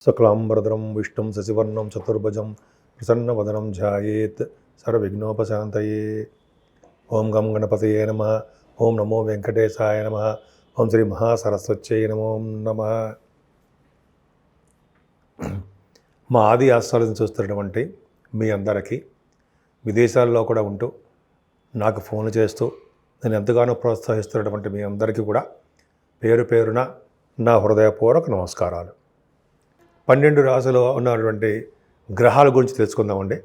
శుక్లాంబరధరం విష్ణుం శశివర్ణం చతుర్భుజం ప్రసన్నవదనం ధ్యాయేత్ సర్వవిఘ్నోపశాంతయే. ఓం గం గణపతయే నమః. ఓం నమో వెంకటేశాయ నమః. ఓం శ్రీ మహాసరస్వత్యై నమో నమః. మా ఆది ఆస్ట్రాలజీని చూస్తున్నటువంటి మీ అందరికీ, విదేశాల్లో కూడా ఉంటూ నాకు ఫోన్లు చేస్తూ నేను ఎంతగానో ప్రోత్సహిస్తున్నటువంటి మీ అందరికీ కూడా పేరు పేరున నా హృదయపూర్వక నమస్కారాలు. 12 రాశుల్లో ఉన్నటువంటి గ్రహాల గురించి తెలుసుకుందామండి.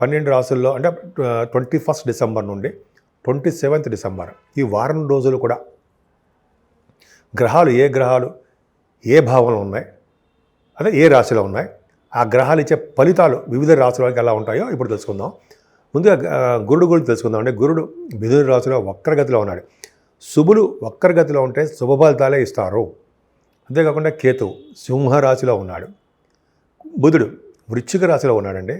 12 రాశుల్లో అంటే 21 డిసెంబర్ నుండి 27 డిసెంబర్ ఈ వారం రోజులు కూడా గ్రహాలు ఏ భావంలో ఉన్నాయి, అదే ఏ రాశిలో ఉన్నాయి, ఆ గ్రహాలు ఇచ్చే ఫలితాలు వివిధ రాశులకు ఎలా ఉంటాయో ఇప్పుడు తెలుసుకుందాం. ముందుగా గురుడు గురించి తెలుసుకుందాం. అంటే గురుడు మిథున రాశిలో వక్రగతిలో ఉన్నాడు. శుభులు వక్రగతిలో ఉంటే శుభ ఫలితాలే ఇస్తారు. అంతేకాకుండా కేతువు సింహరాశిలో ఉన్నాడు. బుధుడు వృశ్చిక రాశిలో ఉన్నాడండి.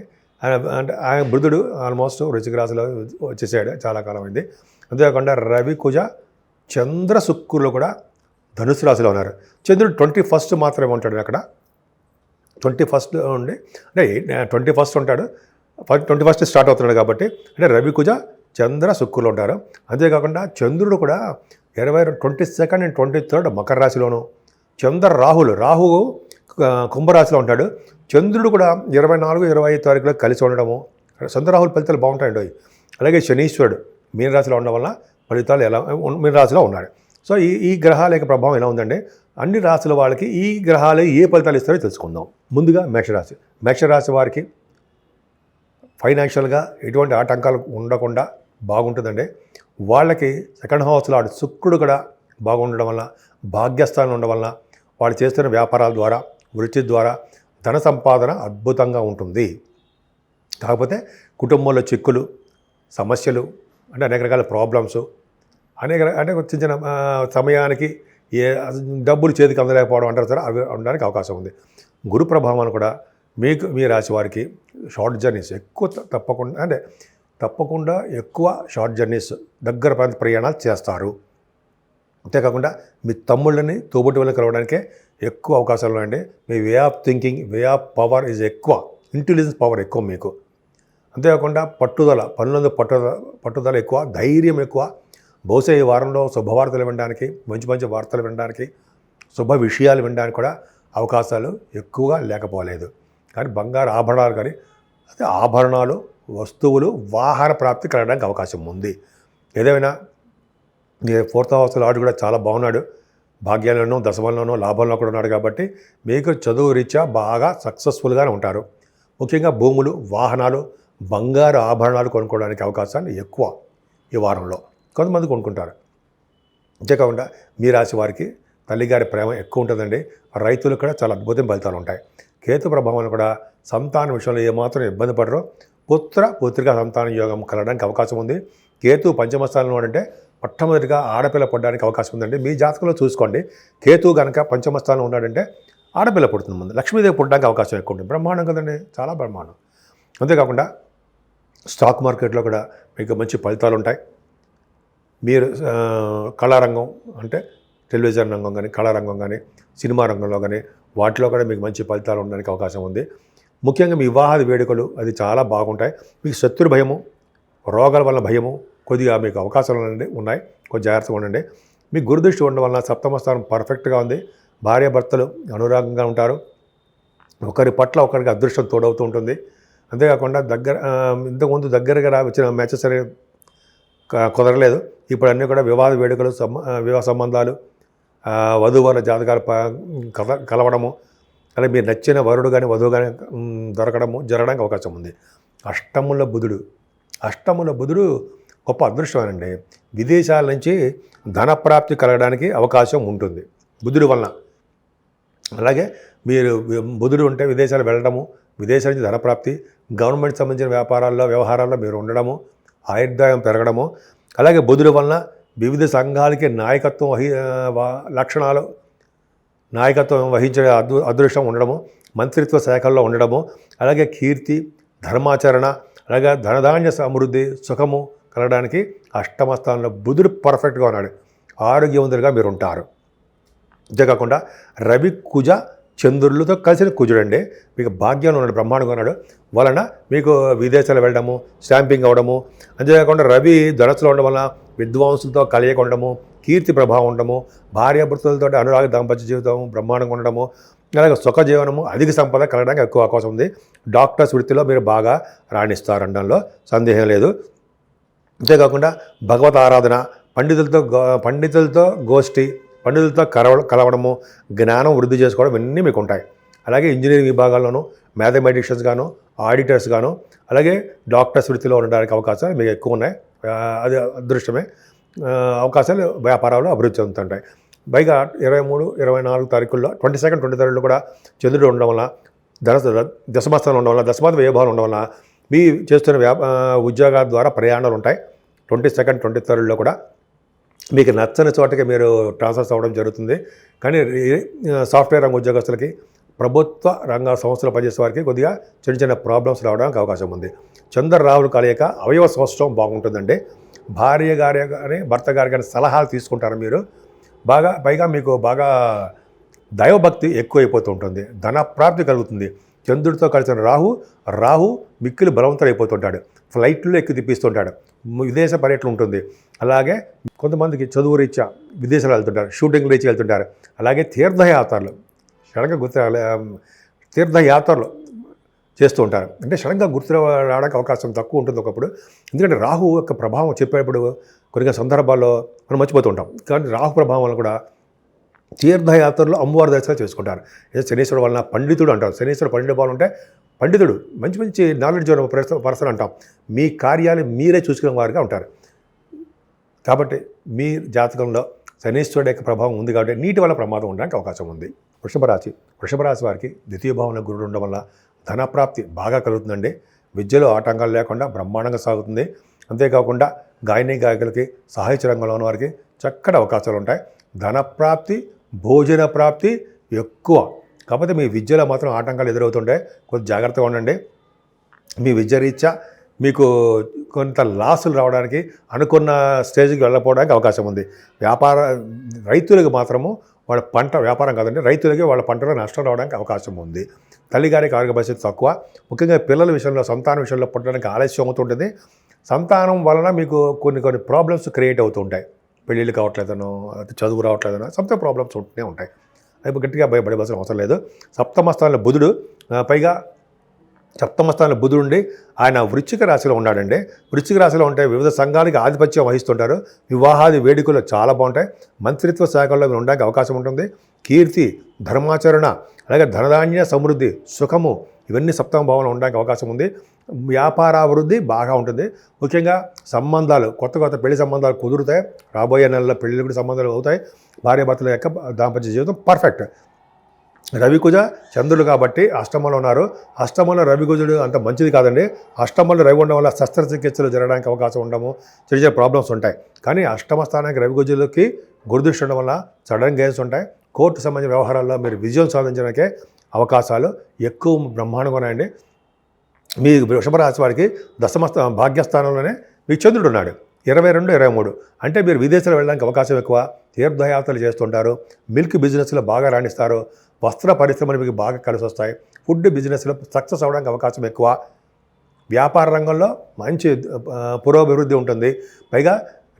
అంటే ఆయన బుధుడు ఆల్మోస్ట్ వృశ్చిక రాశిలో వచ్చేసాడు, చాలా కాలం అయింది. అంతేకాకుండా రవి, కుజ, చంద్ర, శుక్రులు కూడా ధనుసు రాశిలో ఉన్నారు. చంద్రుడు 21 మాత్రమే ఉంటాడు అక్కడ. 21 ఉండి అంటే 21 ఉంటాడు. 21 స్టార్ట్ అవుతున్నాడు కాబట్టి అంటే రవి, కుజ, చంద్ర, శుక్రులు ఉంటారు. అంతేకాకుండా చంద్రుడు కూడా 22 అండ్ 23 మకర రాశిలోను, రాహువు కుంభరాశిలో ఉంటాడు. చంద్రుడు కూడా 24, 25 తారీఖులో కలిసి ఉండడము, చంద్రరాహుల ఫలితాలు బాగుంటాయండి. అలాగే శనీశ్వరుడు మీనరాశిలో ఉండడం వల్ల ఫలితాలు ఎలా మీనరాశిలో ఉన్నాడు. సో ఈ గ్రహాల యొక్క ప్రభావం ఎలా ఉందండి, అన్ని రాశుల వాళ్ళకి ఈ గ్రహాలు ఏ ఫలితాలు ఇస్తారో తెలుసుకుందాం. ముందుగా మేషరాశి వారికి ఫైనాన్షియల్గా ఎటువంటి ఆటంకాలు ఉండకుండా బాగుంటుందండి. వాళ్ళకి సెకండ్ హౌస్లో శుక్రుడు కూడా బాగుండడం వల్ల, భాగ్యస్థానం ఉండడం వల్ల వాళ్ళు చేస్తున్న వ్యాపారాల ద్వారా, వృత్తి ద్వారా ధన సంపాదన అద్భుతంగా ఉంటుంది. కాకపోతే కుటుంబంలో చిక్కులు, సమస్యలు, అంటే అనేక రకాల ప్రాబ్లమ్స్, అంటే చిన్న చిన్న సమయానికి డబ్బులు చేతికి అందలేకపోవడం అంటారు సార్, అవి ఉండడానికి అవకాశం ఉంది. గురు ప్రభావాన్ని కూడా మీ రాశి వారికి షార్ట్ జర్నీస్ తప్పకుండా ఎక్కువ షార్ట్ జర్నీస్, దగ్గర ప్రాంత ప్రయాణాలు చేస్తారు. అంతేకాకుండా మీ తమ్ముళ్ళని తోబుట్టి వాళ్ళని కలవడానికే ఎక్కువ అవకాశాలు ఉన్నాయండి. మీ way of thinking, way of power is ఎక్కువ, ఇంటెలిజెన్స్ పవర్ ఎక్కువ మీకు. అంతేకాకుండా పనులందు పట్టుదల ఎక్కువ, ధైర్యం ఎక్కువ. బహుశా ఈ వారంలో శుభవార్తలు వినడానికి, మంచి వార్తలు వినడానికి, శుభ విషయాలు వినడానికి కూడా అవకాశాలు ఎక్కువగా లేకపోలేదు. కానీ బంగారు ఆభరణాలు కానీ ఆభరణాలు, వస్తువులు, వాహన ప్రాప్తి కలగడానికి అవకాశం ఉంది. ఏదేమైనా 4th హౌస్ లార్డ్ కూడా చాలా బాగున్నాడు. భాగ్యాలను, దశమంలోనూ, లాభంలో కూడా ఉన్నాడు. కాబట్టి మీకు చదువు రీత్యా బాగా సక్సెస్ఫుల్గానే ఉంటారు. ముఖ్యంగా భూములు, వాహనాలు, బంగారు ఆభరణాలు కొనుక్కోవడానికి అవకాశాలు ఎక్కువ ఈ వారంలో. కొంతమంది కొనుక్కుంటారు. అంతేకాకుండా మీ రాశి వారికి తల్లిగారి ప్రేమ ఎక్కువ ఉంటుందండి. రైతులకు కూడా చాలా అద్భుతమైన ఫలితాలు ఉంటాయి. కేతు ప్రభావాలు కూడా సంతాన విషయంలో ఏమాత్రం ఇబ్బంది పడరు. పుత్రికా సంతాన యోగం కలగడానికి అవకాశం ఉంది. కేతు పంచమ స్థానంలో అంటే మొట్టమొదటిగా ఆడపిల్ల పుట్టడానికి అవకాశం ఉందండి. మీ జాతకంలో చూసుకోండి, కేతు కనుక పంచమ స్థానంలో ఉన్నాడంటే ఆడపిల్ల పుడుతుంది, ముందు లక్ష్మీదేవి పుట్టడానికి అవకాశం ఎక్కువ ఉంటుంది. బ్రహ్మాండం కదండి, చాలా బ్రహ్మాండం. అంతేకాకుండా స్టాక్ మార్కెట్లో కూడా మీకు మంచి ఫలితాలు ఉంటాయి. మీరు కళారంగం అంటే టెలివిజన్ రంగం కానీ, కళారంగం కానీ, సినిమా రంగంలో కానీ వాటిలో కూడా మీకు మంచి ఫలితాలు ఉండడానికి అవకాశం ఉంది. ముఖ్యంగా మీ వివాహాది వేడుకలు అది చాలా బాగుంటాయి. మీకు శత్రు భయము, రోగాల వల్ల భయము కొద్దిగా మీకు అవకాశాలు ఉన్నాయి. కొంచెం జాగ్రత్తగా ఉండండి. మీకు గురుదృష్టి ఉండడం వలన సప్తమ స్థానం పర్ఫెక్ట్గా ఉంది. భార్యాభర్తలు అనురాగంగా ఉంటారు. ఒకరి పట్ల ఒకరికి అదృష్టం తోడవుతూ ఉంటుంది. అంతేకాకుండా ఇంతకుముందు దగ్గరగా వచ్చిన మ్యాచెస్ అనేవి కుదరలేదు. ఇప్పుడు అన్నీ కూడా వివాహ వేడుకలు, వివాహ సంబంధాలు, వధువరుల జాతకాలు కలవడము, అలాగే మీరు నచ్చిన వరుడు కానీ వధువు కానీ జరగడానికి అవకాశం ఉంది. అష్టముల బుధుడు గొప్ప అదృష్టమేనండి. విదేశాల నుంచి ధనప్రాప్తి కలగడానికి అవకాశం ఉంటుంది బుధుడి వలన. అలాగే మీరు బుధుడు ఉంటే విదేశాలు వెళ్ళడము, విదేశాల నుంచి ధనప్రాప్తి, గవర్నమెంట్ సంబంధించిన వ్యవహారాల్లో మీరు ఉండడము, ఆయుర్దాయం పెరగడము, అలాగే బుధుడి వలన వివిధ సంఘాలకి నాయకత్వం వహించే అదృష్టం ఉండడము, మంత్రిత్వ శాఖల్లో ఉండడము, అలాగే కీర్తి, ధర్మాచరణ, అలాగే ధనధాన్య సమృద్ధి, సుఖము కలగడానికి అష్టమ స్థానంలో బుధుడు పర్ఫెక్ట్గా ఉన్నాడు. ఆరోగ్యవంతులుగా మీరు ఉంటారు. అంతేకాకుండా రవి, కుజ, చంద్రులతో కలిసిన కుజుడండి. మీకు భాగ్యంలో ఉన్నాడు, బ్రహ్మాండంగా ఉన్నాడు. వలన మీకు విదేశాలు వెళ్ళడము, స్టాంపింగ్ అవ్వడము, అంతేకాకుండా రవి ధనస్సులో ఉండడం వలన విద్వాంసులతో కలయిక ఉండడము, కీర్తి ప్రభావం ఉండడము, భార్యాభర్తలతో అనురాగ దాంపత్య జీవితం బ్రహ్మాండంగా ఉండడము, అలాగే సుఖ జీవనము, అధిక సంపద కలగడానికి ఎక్కువ అవకాశం ఉంది. డాక్టర్స్ వృత్తిలో మీరు బాగా రాణిస్తారనడంలో సందేహం లేదు. అంతేకాకుండా భగవత్ ఆరాధన, పండితులతో గోష్ఠి, పండితులతో కలవడము, జ్ఞానం వృద్ధి చేసుకోవడం ఇవన్నీ మీకు ఉంటాయి. అలాగే ఇంజనీరింగ్ విభాగాల్లోనూ మ్యాథమెటిషియన్స్ గాను, ఆడిటర్స్ గాను, అలాగే డాక్టర్స్ వృత్తిలో ఉండడానికి అవకాశాలు మీకు ఎక్కువ ఉన్నాయి. అది అదృష్టమే. అవకాశాలు వ్యాపారాలు అభివృద్ధి చెందుతుంటాయి. పైగా 23, 24 తారీఖుల్లో 22, 23 కూడా చంద్రుడు ఉండడం వల్ల, దశమస్థానం ఉండడం వల్ల, దశమాత వ్యయభావం ఉండడం వల్ల మీ చేస్తున్న ఉద్యోగాల ద్వారా ప్రయాణాలు ఉంటాయి. 22, 23 కూడా మీకు నచ్చని చోటకి మీరు ట్రాన్స్ఫర్స్ అవ్వడం జరుగుతుంది. కానీ సాఫ్ట్వేర్ రంగ ఉద్యోగస్తులకి, ప్రభుత్వ రంగ సంస్థలు పనిచేసే వారికి కొద్దిగా చిన్న చిన్న ప్రాబ్లమ్స్ రావడానికి అవకాశం ఉంది. చంద్ర రాహులు కలయిక అవయవ సౌష్ఠవం బాగుంటుందండి. భార్య గారి కానీ భర్త గారి కానీ సలహాలు తీసుకుంటారు మీరు. పైగా మీకు బాగా దైవభక్తి ఎక్కువైపోతూ ఉంటుంది. ధన ప్రాప్తి కలుగుతుంది. చంద్రుడితో కలిసిన రాహు మిక్కిలి బలవంతుడు అయిపోతుంటాడు. ఫ్లైట్లో ఎక్కి తిప్పిస్తుంటాడు. విదేశ పర్యటన ఉంటుంది. అలాగే కొంతమందికి చదువు రీత్యా విదేశాలు వెళ్తుంటారు, షూటింగ్ రీత్యా వెళ్తుంటారు. అలాగే తీర్థయాత్రలు తీర్థయాత్రలు చేస్తూ ఉంటారు. అంటే సడన్గా గుర్తు రావడానికి అవకాశం తక్కువ ఉంటుంది ఒకప్పుడు. ఎందుకంటే రాహు యొక్క ప్రభావం చెప్పేటప్పుడు కొన్ని సందర్భాల్లో మనం మర్చిపోతూ ఉంటాం. కానీ రాహు ప్రభావం వల్ల కూడా తీర్థయాత్రలు అమ్మవారి దర్శనాలు చేసుకుంటారు. శనీశ్వరుడు వలన పండితుడు అంటారు. శనీశ్వరుడు పండితుడు బాగుంటే పండితుడు, మంచి నాలెడ్జ్ పర్సన్ అంటాం. మీ కార్యాలు మీరే చూసుకునే వారుగా ఉంటారు. కాబట్టి మీ జాతకంలో శనీశ్వరుడు యొక్క ప్రభావం ఉంది కాబట్టి నీటి వల్ల ప్రమాదం ఉండడానికి అవకాశం ఉంది. వృషభ రాశి వారికి ద్వితీయ భావంలో గురుడు ఉండడం వల్ల ధనప్రాప్తి బాగా కలుగుతుందండి. విద్యలో ఆటంకాలు లేకుండా బ్రహ్మాండంగా సాగుతుంది. అంతేకాకుండా గాయకులకి, సాహిత్య రంగంలో ఉన్న వారికి చక్కటి అవకాశాలు ఉంటాయి. ధనప్రాప్తి, భోజన ప్రాప్తి ఎక్కువ. కాకపోతే మీ విద్యలో మాత్రం ఆటంకాలు ఎదురవుతుంటాయి. కొంచెం జాగ్రత్తగా ఉండండి. మీ విద్య రీత్యా మీకు కొంత లాసులు రావడానికి, అనుకున్న స్టేజ్కి వెళ్ళకపోవడానికి అవకాశం ఉంది. రైతులకు మాత్రము వాళ్ళ పంట వ్యాపారం కాదండి, రైతులకి వాళ్ళ పంటలో నష్టం రావడానికి అవకాశం ఉంది. తల్లిగారికి ఆరోగ్య పరిస్థితి తక్కువ. ముఖ్యంగా పిల్లల విషయంలో, సంతానం విషయంలో పుట్టడానికి ఆలస్యం అవుతుంటుంది. సంతానం వలన మీకు కొన్ని ప్రాబ్లమ్స్ క్రియేట్ అవుతుంటాయి. పెళ్ళిళ్ళు కావట్లేదనో, చదువు రావట్లేదనో, సంథింగ్ ప్రాబ్లమ్స్ ఉంటూనే ఉంటాయి. అది గట్టిగా భయపడవలసిన అవసరం లేదు. సప్తమ స్థానంలో బుధుడు, పైగా సప్తమ స్థానంలో బుధుడు ఉండి ఆయన వృశ్చిక రాశిలో ఉన్నాడండి. వృశ్చిక రాశిలో ఉంటే వివిధ సంఘాలకి ఆధిపత్యం వహిస్తుంటారు. వివాహాది వేడుకలు చాలా బాగుంటాయి. మంత్రిత్వ శాఖల్లో మీరు ఉండడానికి అవకాశం ఉంటుంది. కీర్తి, ధర్మాచరణ, అలాగే ధనధాన్య సమృద్ధి, సుఖము, ఇవన్నీ సప్తమ భావంలో ఉండడానికి అవకాశం ఉంది. వ్యాపారాభివృద్ధి బాగా ఉంటుంది. ముఖ్యంగా సంబంధాలు, కొత్త పెళ్లి సంబంధాలు కుదురుతాయి. రాబోయే నెలలో పెళ్లి కూడా సంబంధాలు అవుతాయి. భార్యాభర్తల యొక్క దాంపత్య జీవితం పర్ఫెక్ట్. రవికుజ చంద్రుడు కాబట్టి అష్టమంలో ఉన్నారు. అష్టమంలో రవికుజుడు అంత మంచిది కాదండి. అష్టమంలో రవి ఉండడం వల్ల శస్త్రచికిత్సలు జరగడానికి అవకాశం ఉండము, చిన్న ప్రాబ్లమ్స్ ఉంటాయి. కానీ అష్టమ స్థానానికి రవికుజులకి గురుదృష్టి ఉండడం వల్ల సడన్ గెయిన్స్ ఉంటాయి. కోర్టు సంబంధించిన వ్యవహారాల్లో మీరు విజయం సాధించడానికే అవకాశాలు ఎక్కువ బ్రహ్మాండంగా ఉన్నాయండి. మీ వృషభ రాశి వారికి భాగ్యస్థానంలోనే మీ చంద్రుడు ఉన్నాడు. 22, 23 అంటే మీరు విదేశాలు వెళ్ళడానికి అవకాశం ఎక్కువ. తీర్థయాత్రలు చేస్తుంటారు. మిల్క్ బిజినెస్లో బాగా రాణిస్తారు. వస్త్ర పరిశ్రమలు మీకు బాగా కలిసి వస్తాయి. ఫుడ్ బిజినెస్లో సక్సెస్ అవ్వడానికి అవకాశం ఎక్కువ. వ్యాపార రంగంలో మంచి పురోభివృద్ధి ఉంటుంది. పైగా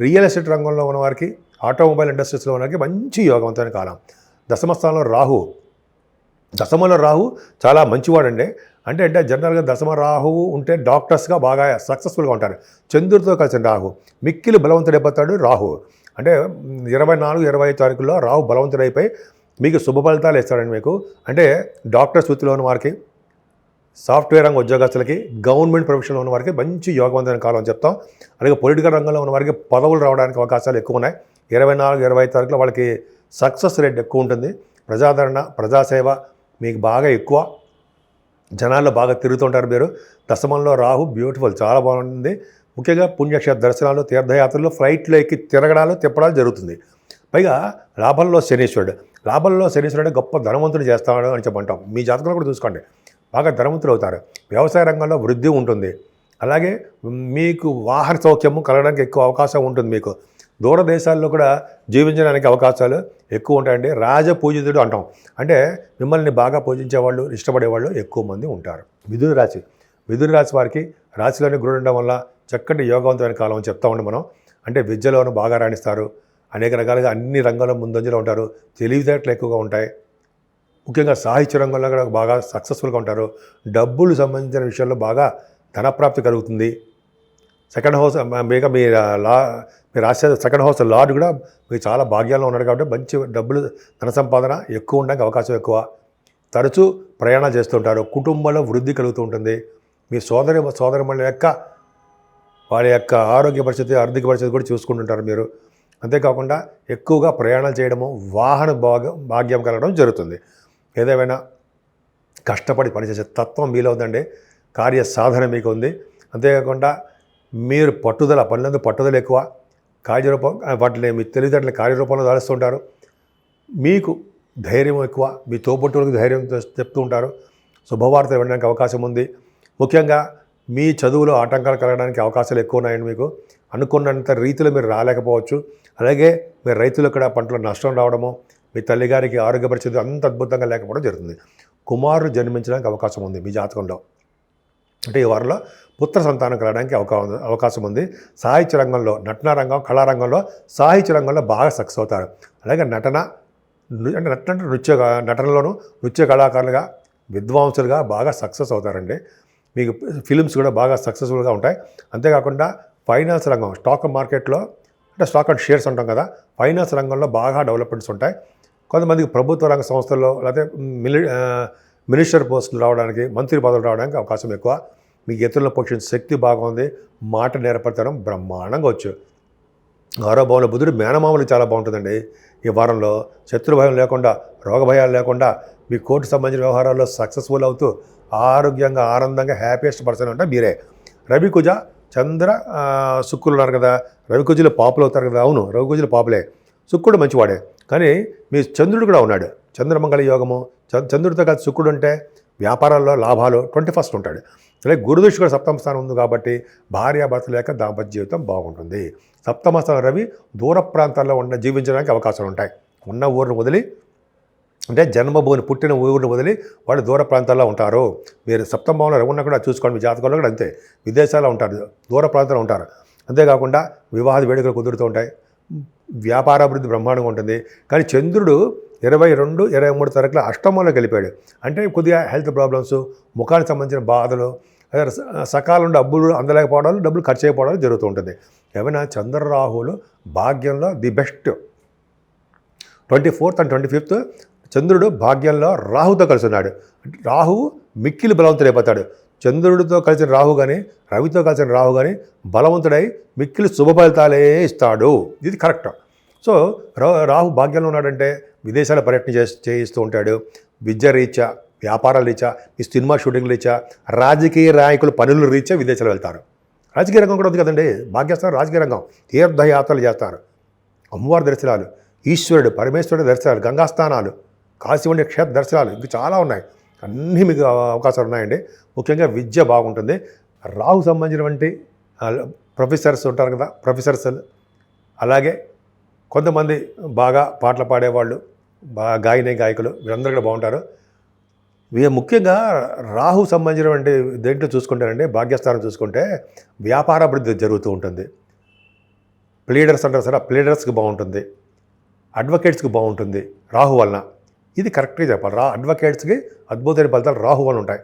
రియల్ ఎస్టేట్ రంగంలో ఉన్నవారికి, ఆటోమొబైల్ ఇండస్ట్రీస్లో ఉన్నవారికి మంచి యోగవంతమైన కాలం. దశమస్థానంలో రాహు చాలా మంచివాడండి. అంటే జనరల్గా దశమ రాహువు ఉంటే డాక్టర్స్గా బాగా సక్సెస్ఫుల్గా ఉంటారు. చంద్రుడితో కలిసిన రాహు మిక్కిలి బలవంతుడైపోతాడు. రాహు అంటే 24, 25 తారీఖుల్లో రాహు బలవంతుడైపోయి మీకు శుభ ఫలితాలు ఇస్తాడండి. మీకు అంటే డాక్టర్స్ వృత్తిలో ఉన్న వారికి, సాఫ్ట్వేర్ రంగ ఉద్యోగస్తులకి, గవర్నమెంట్ ప్రొఫెషన్లో ఉన్న వారికి మంచి యోగవంతమైన కాలం అని చెప్తాం. అలాగే పొలిటికల్ రంగంలో ఉన్న వారికి పదవులు రావడానికి అవకాశాలు ఎక్కువ ఉన్నాయి. 24, 25 తారీఖులో వాళ్ళకి సక్సెస్ రేట్ ఎక్కువ ఉంటుంది. ప్రజాదరణ, ప్రజాసేవ మీకు బాగా ఎక్కువ. జనాల్లో బాగా తిరుగుతుంటారు మీరు. దశమంలో రాహు బ్యూటిఫుల్, చాలా బాగుంటుంది. ముఖ్యంగా పుణ్యక్షేత్ర దర్శనాలు, తీర్థయాత్రలు, ఫ్లైట్లో ఎక్కి తిప్పడాలు జరుగుతుంది. పైగా లాభంలో శనీశ్వరుడు గొప్ప ధనవంతుడు చేస్తాడు అని చెప్పంటాం. మీ జాతకంలో కూడా చూసుకోండి, బాగా ధనవంతులు అవుతారు. వ్యవసాయ రంగంలో వృద్ధి ఉంటుంది. అలాగే మీకు వాహన సౌఖ్యము కలగడానికి ఎక్కువ అవకాశం ఉంటుంది. మీకు దూర దేశాల్లో కూడా జీవించడానికి అవకాశాలు ఎక్కువ ఉంటాయండి. రాజపూజితుడు అంటాం. అంటే మిమ్మల్ని బాగా పూజించేవాళ్ళు, ఇష్టపడేవాళ్ళు ఎక్కువ మంది ఉంటారు. మిథున రాశి వారికి రాశిలోని గురుడు ఉండడం వల్ల చక్కటి యోగవంతమైన కాలం అని చెప్తా ఉండి మనం. అంటే విద్యలోనూ బాగా రాణిస్తారు, అనేక రకాలుగా అన్ని రంగాల్లో ముందంజలో ఉంటారు, తెలివితేటలు ఎక్కువగా ఉంటాయి. ముఖ్యంగా సాహిత్య రంగంలో కూడా బాగా సక్సెస్ఫుల్గా ఉంటారు. డబ్బులు సంబంధించిన విషయాల్లో బాగా ధనప్రాప్తి కలుగుతుంది. సెకండ్ హౌస్ మీకు మీ రాసే సెకండ్ హౌస్ లార్డ్ కూడా మీకు చాలా భాగ్యాల్లో ఉన్నాడు కాబట్టి మంచి డబ్బులు ధన సంపాదన ఎక్కువ ఉండడానికి అవకాశం ఎక్కువ. తరచూ ప్రయాణాలు చేస్తుంటారు. కుటుంబంలో వృద్ధి కలుగుతూ ఉంటుంది. మీ సోదరిమణుల యొక్క వాళ్ళ యొక్క ఆరోగ్య పరిస్థితి, ఆర్థిక పరిస్థితి కూడా చూసుకుంటుంటారు మీరు. అంతేకాకుండా ఎక్కువగా ప్రయాణాలు చేయడము, వాహన భాగ్యం కలగడం జరుగుతుంది. ఏదేమైనా కష్టపడి పనిచేసే తత్వం మీలో ఉందండి. కార్య సాధన మీకు ఉంది. అంతేకాకుండా మీరు పనులందు పట్టుదల ఎక్కువ. కార్యరూపం వాటిని మీ తెలివితేటలు కార్యరూపంలో దాలుస్తుంటారు. మీకు ధైర్యం ఎక్కువ. మీ తోబుట్టువులకు ధైర్యం చెప్తూ ఉంటారు. శుభవార్తలు వినడానికి అవకాశం ఉంది. ముఖ్యంగా మీ చదువులో ఆటంకాలు కలగడానికి అవకాశాలు ఎక్కువ ఉన్నాయండి. మీకు అనుకున్నంత రీతిలో మీరు రాలేకపోవచ్చు. అలాగే మీరు రైతులకు కూడా పంటలో నష్టం రావడము, మీ తల్లిగారికి ఆరోగ్య పరిస్థితి అంత అద్భుతంగా లేకపోవడం జరుగుతుంది. కుమారుడు జన్మించడానికి అవకాశం ఉంది మీ జాతకంలో. అంటే ఈ వారంలో పుత్ర సంతానం కలగడానికి అవకాశం ఉంది. సాహిత్య రంగంలో, నటనా రంగం, కళారంగంలో, సాహిత్య రంగంలో బాగా సక్సెస్ అవుతారు. అలాగే నటనలోనూ నృత్య కళాకారులుగా, విద్వాంసులుగా బాగా సక్సెస్ అవుతారండి. మీకు ఫిలిమ్స్ కూడా బాగా సక్సెస్ఫుల్గా ఉంటాయి. అంతేకాకుండా ఫైనాన్స్ రంగం, స్టాక్ మార్కెట్లో అంటే స్టాక్ అండ్ షేర్స్ అంటాం కదా, ఫైనాన్స్ రంగంలో బాగా డెవలప్మెంట్స్ ఉంటాయి. కొంతమందికి ప్రభుత్వ రంగ సంస్థల్లో లేకపోతే మినిస్టర్ పోస్టులు రావడానికి, మంత్రి పదవులు రావడానికి అవకాశం ఎక్కువ. మీకు ఇతరులను పోషించే శక్తి బాగుంది. మాట నేర్పడతనం బ్రహ్మాండంగా వచ్చు. ఆరోభవంలో బుధుడు మేనమామలు చాలా బాగుంటుందండి. ఈ వారంలో శత్రుభయం లేకుండా, రోగభయాలు లేకుండా, మీ కోర్టు సంబంధించిన వ్యవహారాల్లో సక్సెస్ఫుల్ అవుతూ ఆరోగ్యంగా, ఆనందంగా హ్యాపీయెస్ట్ పర్సన్ అంటే మీరే. రవి కుజ చంద్ర శుక్రులు ఉన్నారు కదా, రవి కుజులు పాపులు అవుతారు కదా. అవును, రవి కుజులు పాపులే. శుక్రుడు మంచివాడే, కానీ మీ చంద్రుడు కూడా ఉన్నాడు. చంద్రమంగళ యోగము. చంద్రుడితో కలిసి శుక్రుడు ఉంటే వ్యాపారాల్లో లాభాలు 21st ఉంటాడు. అలాగే గురుదృష్టి కూడా సప్తమ స్థానం ఉంది కాబట్టి భార్యాభర్తల యొక్క దాంపత్య జీవితం బాగుంటుంది. సప్తమ స్థానం రవి దూర ప్రాంతాల్లో జీవించడానికి అవకాశాలు ఉంటాయి. ఉన్న ఊరిని వదిలి, అంటే జన్మభూమిని పుట్టిన ఊరిని వదిలి వాళ్ళు దూర ప్రాంతాల్లో ఉంటారు. మీరు సప్తమంలో రవి ఉన్నా కూడా చూసుకోండి. మీ జాతకంలో కూడా అంతే, విదేశాల్లో ఉంటారు, దూర ప్రాంతాల్లో ఉంటారు. అంతేకాకుండా వివాహ వేడుకలు కుదురుతూ ఉంటాయి. వ్యాపారాభివృద్ధి బ్రహ్మాండంగా ఉంటుంది. కానీ చంద్రుడు 22, 23 తారీఖుల అష్టమంలోకి వెళ్ళిపోయాడు. అంటే కొద్దిగా హెల్త్ ప్రాబ్లమ్స్, ముఖానికి సంబంధించిన బాధలు, అదే సకాలంలో డబ్బులు అందలేకపోవడాలు, డబ్బులు ఖర్చు అయిపోవడాలు జరుగుతూ ఉంటుంది. ఏమైనా చంద్రరాహువులు భాగ్యంలో the best. 24th and 25th చంద్రుడు భాగ్యంలో రాహుతో కలిసి ఉన్నాడు. రాహువు మిక్కిలి బలవంతుడైపోతాడు. చంద్రుడితో కలిసిన రాహు కానీ, రవితో కలిసిన రాహు కానీ బలవంతుడై మిక్కిలి శుభ ఫలితాలే ఇస్తాడు. ఇది కరెక్ట్. సో రాహు భాగ్యంలో ఉన్నాడంటే విదేశాల పర్యటన చేయిస్తూ ఉంటాడు. విద్య రీత్యా, వ్యాపారాల రీత్యా, ఈ సినిమా షూటింగ్ రీత్యా, రాజకీయ నాయకులు పనుల రీత్యా విదేశాలు వెళ్తారు. రాజకీయ రంగం కూడా ఉంది కదండి, భాగ్యస్థానం రాజకీయ రంగం. తీర్థయాత్రలు చేస్తారు, అమ్మవారి దర్శనాలు, ఈశ్వరుడు పరమేశ్వరుడు దర్శనాలు, గంగాస్థానాలు, కాశీ వంటి క్షేత్ర దర్శనాలు, ఇంకా చాలా ఉన్నాయి. అన్నీ మీకు అవకాశాలు ఉన్నాయండి. ముఖ్యంగా విద్య బాగుంటుంది. రాహు సంబంధించినటువంటి ప్రొఫెసర్స్ ఉంటారు కదా, ప్రొఫెసర్స్, అలాగే కొంతమంది బాగా పాటలు పాడేవాళ్ళు, బాగా గాయకులు, వీళ్ళందరూ కూడా బాగుంటారు. ముఖ్యంగా రాహు సంబంధించినటువంటి దేంట్లో చూసుకుంటారండి, భాగ్యస్థానం చూసుకుంటే వ్యాపారాభివృద్ధి జరుగుతూ ఉంటుంది. ప్లీడర్స్ అంటారు సరే, ప్లీడర్స్కి బాగుంటుంది, అడ్వకేట్స్కి బాగుంటుంది రాహు వలన. ఇది కరెక్ట్గా చెప్పాలి. అడ్వకేట్స్కి అద్భుతమైన ఫలితాలు రాహు వలన ఉంటాయి.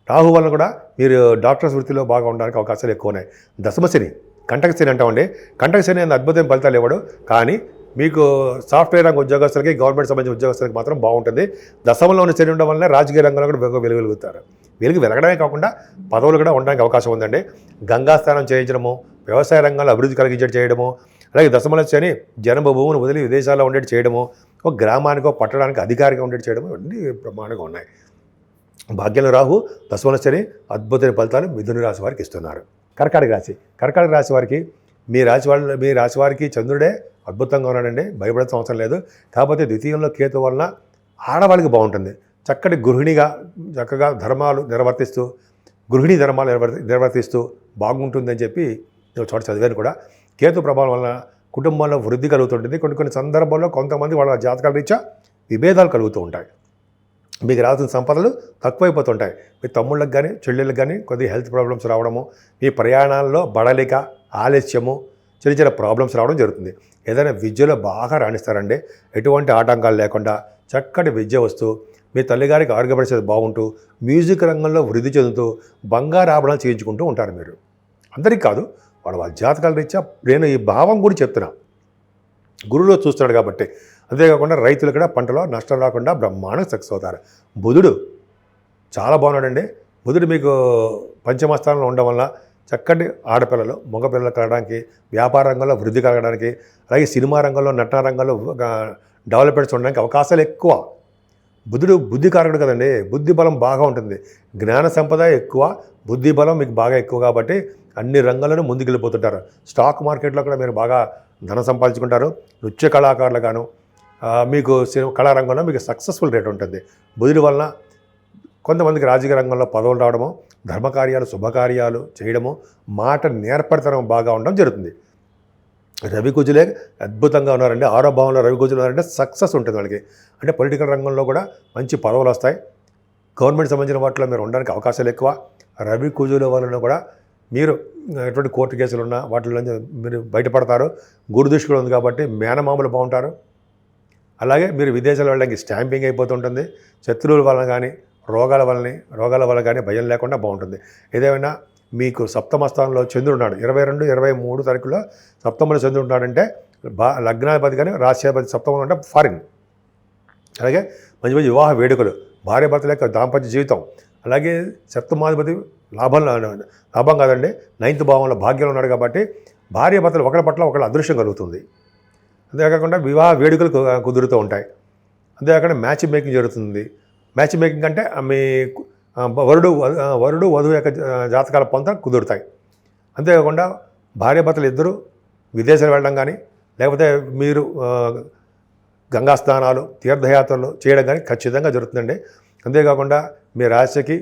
రాహు వలన కూడా మీరు డాక్టర్స్ వృత్తిలో బాగా ఉండడానికి అవకాశాలు ఎక్కువ ఉన్నాయి. దశమశని, కంటకశని అంటామండి. కంటకశని అనేది అద్భుతమైన ఫలితాలు ఇవ్వడు, కానీ మీకు సాఫ్ట్వేర్ రంగ ఉద్యోగస్తులకి, గవర్నమెంట్ సంబంధించిన ఉద్యోగస్తులకి మాత్రం బాగుంటుంది. దశమంలో ఉన్న శని ఉండడం వల్ల రాజకీయ రంగంలో కూడా వెలుగుతారు. వెలగడమే కాకుండా పదవులు కూడా ఉండడానికి అవకాశం ఉందండి. గంగాస్నానం చేయించడము, వ్యవసాయ రంగంలో అభివృద్ధి కలిగించేది చేయడము, అలాగే దశమంలో శని జన్మభూమిని వదిలి విదేశాల్లో ఉండేది చేయడము, ఒక గ్రామానికో పట్టడానికి అధికారిగా ఉండేది చేయడము, ఇవన్నీ ప్రమాణంగా ఉన్నాయి. భాగ్యంలో రాహు, దశమంలో శని అద్భుతమైన ఫలితాలు మిథున రాశి వారికి ఇస్తున్నారు. కర్కాటక రాశి వారికి మీ రాశి వారికి చంద్రుడే అద్భుతంగా ఉన్నాడండి, భయపడాల్సిన అవసరం లేదు. కాకపోతే ద్వితీయంలో కేతు వలన ఆడవాళ్ళకి బాగుంటుంది. చక్కటి గృహిణిగా చక్కగా గృహిణీ ధర్మాలు నిర్వర్తిస్తూ బాగుంటుందని చెప్పి నేను చోట చదివాను కూడా. కేతు ప్రభావం వలన కుటుంబంలో వృద్ధి కలుగుతుంటుంది. కొన్ని సందర్భాల్లో కొంతమంది వాళ్ళ జాతకాల రీత్యా విభేదాలు కలుగుతూ ఉంటాయి. మీకు రావాల్సిన సంపదలు తక్కువైపోతుంటాయి. మీ తమ్ముళ్ళకి కానీ చెల్లెళ్ళకి కానీ కొద్దిగా హెల్త్ ప్రాబ్లమ్స్ రావడము, మీ ప్రయాణాల్లో బడలిక, ఆలస్యము, చిన్న ప్రాబ్లమ్స్ రావడం జరుగుతుంది. ఏదైనా విద్యలో బాగా రాణిస్తారండి. ఎటువంటి ఆటంకాలు లేకుండా చక్కటి విద్య వస్తూ, మీ తల్లిగారికి ఆరోగ్య పరిస్థితి బాగుంటూ, మ్యూజిక్ రంగంలో వృద్ధి చెందుతూ, బంగారు ఆభరణాలు చేయించుకుంటూ ఉంటారు మీరు. అందరికీ కాదు, వాళ్ళ జాతకాల రీత్యా నేను ఈ భావం కూడా చెప్తున్నా. గురువులో చూస్తున్నాడు కాబట్టి. అంతేకాకుండా రైతులు కూడా పంటలో నష్టం రాకుండా బ్రహ్మాండంగా సక్సెస్ అవుతారు. బుధుడు చాలా బాగున్నాడండి. బుధుడు మీకు పంచమస్థానంలో ఉండడం వల్ల చక్కటి ఆడపిల్లలు, మగపిల్లలు కలగడానికి, వ్యాపార రంగంలో వృద్ధి కలగడానికి, అలాగే సినిమా రంగంలో, నటన రంగంలో డెవలప్మెంట్స్ ఉండడానికి అవకాశాలు ఎక్కువ. బుధుడు బుద్ధికారకుడు కదండి. బుద్ధి బలం బాగా ఉంటుంది. జ్ఞాన సంపద ఎక్కువ, బుద్ధి బలం మీకు బాగా ఎక్కువ కాబట్టి అన్ని రంగాలను ముందుకు వెళ్ళిపోతుంటారు. స్టాక్ మార్కెట్లో కూడా మీరు బాగా ధనం సంపాదించుకుంటారు. నృత్య కళాకారులు గాను, మీకు కళారంగంలో మీకు సక్సెస్ఫుల్ రేట్ ఉంటుంది. బుధుడి వలన కొంతమందికి రాజకీయ రంగంలో పదవులు రావడము, ధర్మకార్యాలు, శుభకార్యాలు చేయడము, మాట నేర్పరితనం బాగా ఉండడం జరుగుతుంది. రవి కుజులే అద్భుతంగా ఉన్నారండి. 6వ భావంలో రవి కుజులు ఉన్నారంటే సక్సెస్ ఉంటుంది వాళ్ళకి. అంటే పొలిటికల్ రంగంలో కూడా మంచి పదవులు వస్తాయి. గవర్నమెంట్ సంబంధించిన వాటిలో మీరు ఉండడానికి అవకాశాలు ఎక్కువ. రవి కుజుల వలన కూడా మీరు ఎటువంటి కోర్టు కేసులు ఉన్నా వాటిలో మీరు బయటపడతారు. గురు దృష్టి కూడా ఉంది కాబట్టి మేనమామలు బాగుంటారు. అలాగే మీరు విదేశాలు వెళ్ళడానికి స్టాంపింగ్ అయిపోతుంటుంది. శత్రువుల వలన కానీ, రోగాల వల్ల కానీ భయం లేకుండా బాగుంటుంది. ఏదేమైనా మీకు సప్తమ స్థానంలో చంద్రుడు ఉన్నాడు. 22, 23 తారీఖుల్లో సప్తమంలో చంద్రుడు ఉన్నాడంటే లగ్నాధిపతి కానీ రాశ్యాధిపతి సప్తమంలో అంటే ఫారిన్. అలాగే మంచి మంచి వివాహ వేడుకలు, భార్యాభర్తల యొక్క దాంపత్య జీవితం, అలాగే సప్తమాధిపతి లాభం కాదండి, 9th భావంలో భాగ్యంలో ఉన్నాడు కాబట్టి భార్యాభర్తలు ఒకరి పట్ల ఒకళ్ళ అదృష్టం కలుగుతుంది. అంతేకాకుండా వివాహ వేడుకలు కుదురుతూ ఉంటాయి. అంతేకాకుండా మ్యాచ్ మేకింగ్ జరుగుతుంది. మ్యాచ్ మేకింగ్ అంటే మీ వరుడు వధువు యొక్క జాతకాల పొంత కుదురుతాయి. అంతేకాకుండా భార్యాభర్తలు ఇద్దరు విదేశాలు వెళ్ళడం కానీ, లేకపోతే మీరు గంగా స్నానాలు, తీర్థయాత్రలు చేయడం కానీ ఖచ్చితంగా జరుగుతుందండి. అంతేకాకుండా మీ రాశికి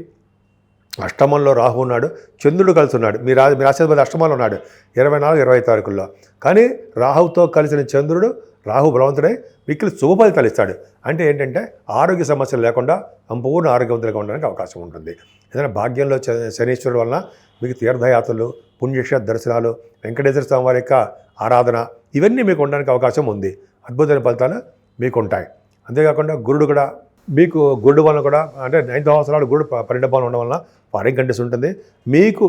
అష్టమంలో రాహు ఉన్నాడు, చంద్రుడు కలిసి ఉన్నాడు. మీ రాశిపతి అష్టమంలో ఉన్నాడు 24, 25 తారీఖుల్లో. కానీ రాహుతో కలిసిన చంద్రుడు, రాహు బలవంతుడై మీకు శుభ ఫలితాలు ఇస్తాడు. అంటే ఏంటంటే ఆరోగ్య సమస్యలు లేకుండా సంపూర్ణ ఆరోగ్యవంతులుగా ఉండడానికి అవకాశం ఉంటుంది. ఏదైనా భాగ్యంలో శనీశ్వరుడు వలన మీకు తీర్థయాత్రలు, పుణ్యక్షేత్ర దర్శనాలు, వెంకటేశ్వర స్వామి వారి యొక్క ఆరాధన ఇవన్నీ మీకు ఉండడానికి అవకాశం ఉంది. అద్భుతమైన ఫలితాలు మీకు ఉంటాయి. అంతేకాకుండా గురుడు కూడా మీకు గురుడు వలన కూడా అంటే 9th సంవత్సరాలు గురుడు పరిణామాలు ఉండడం వలన ఫారిన్ కంట్రీస్ ఉంటుంది. మీకు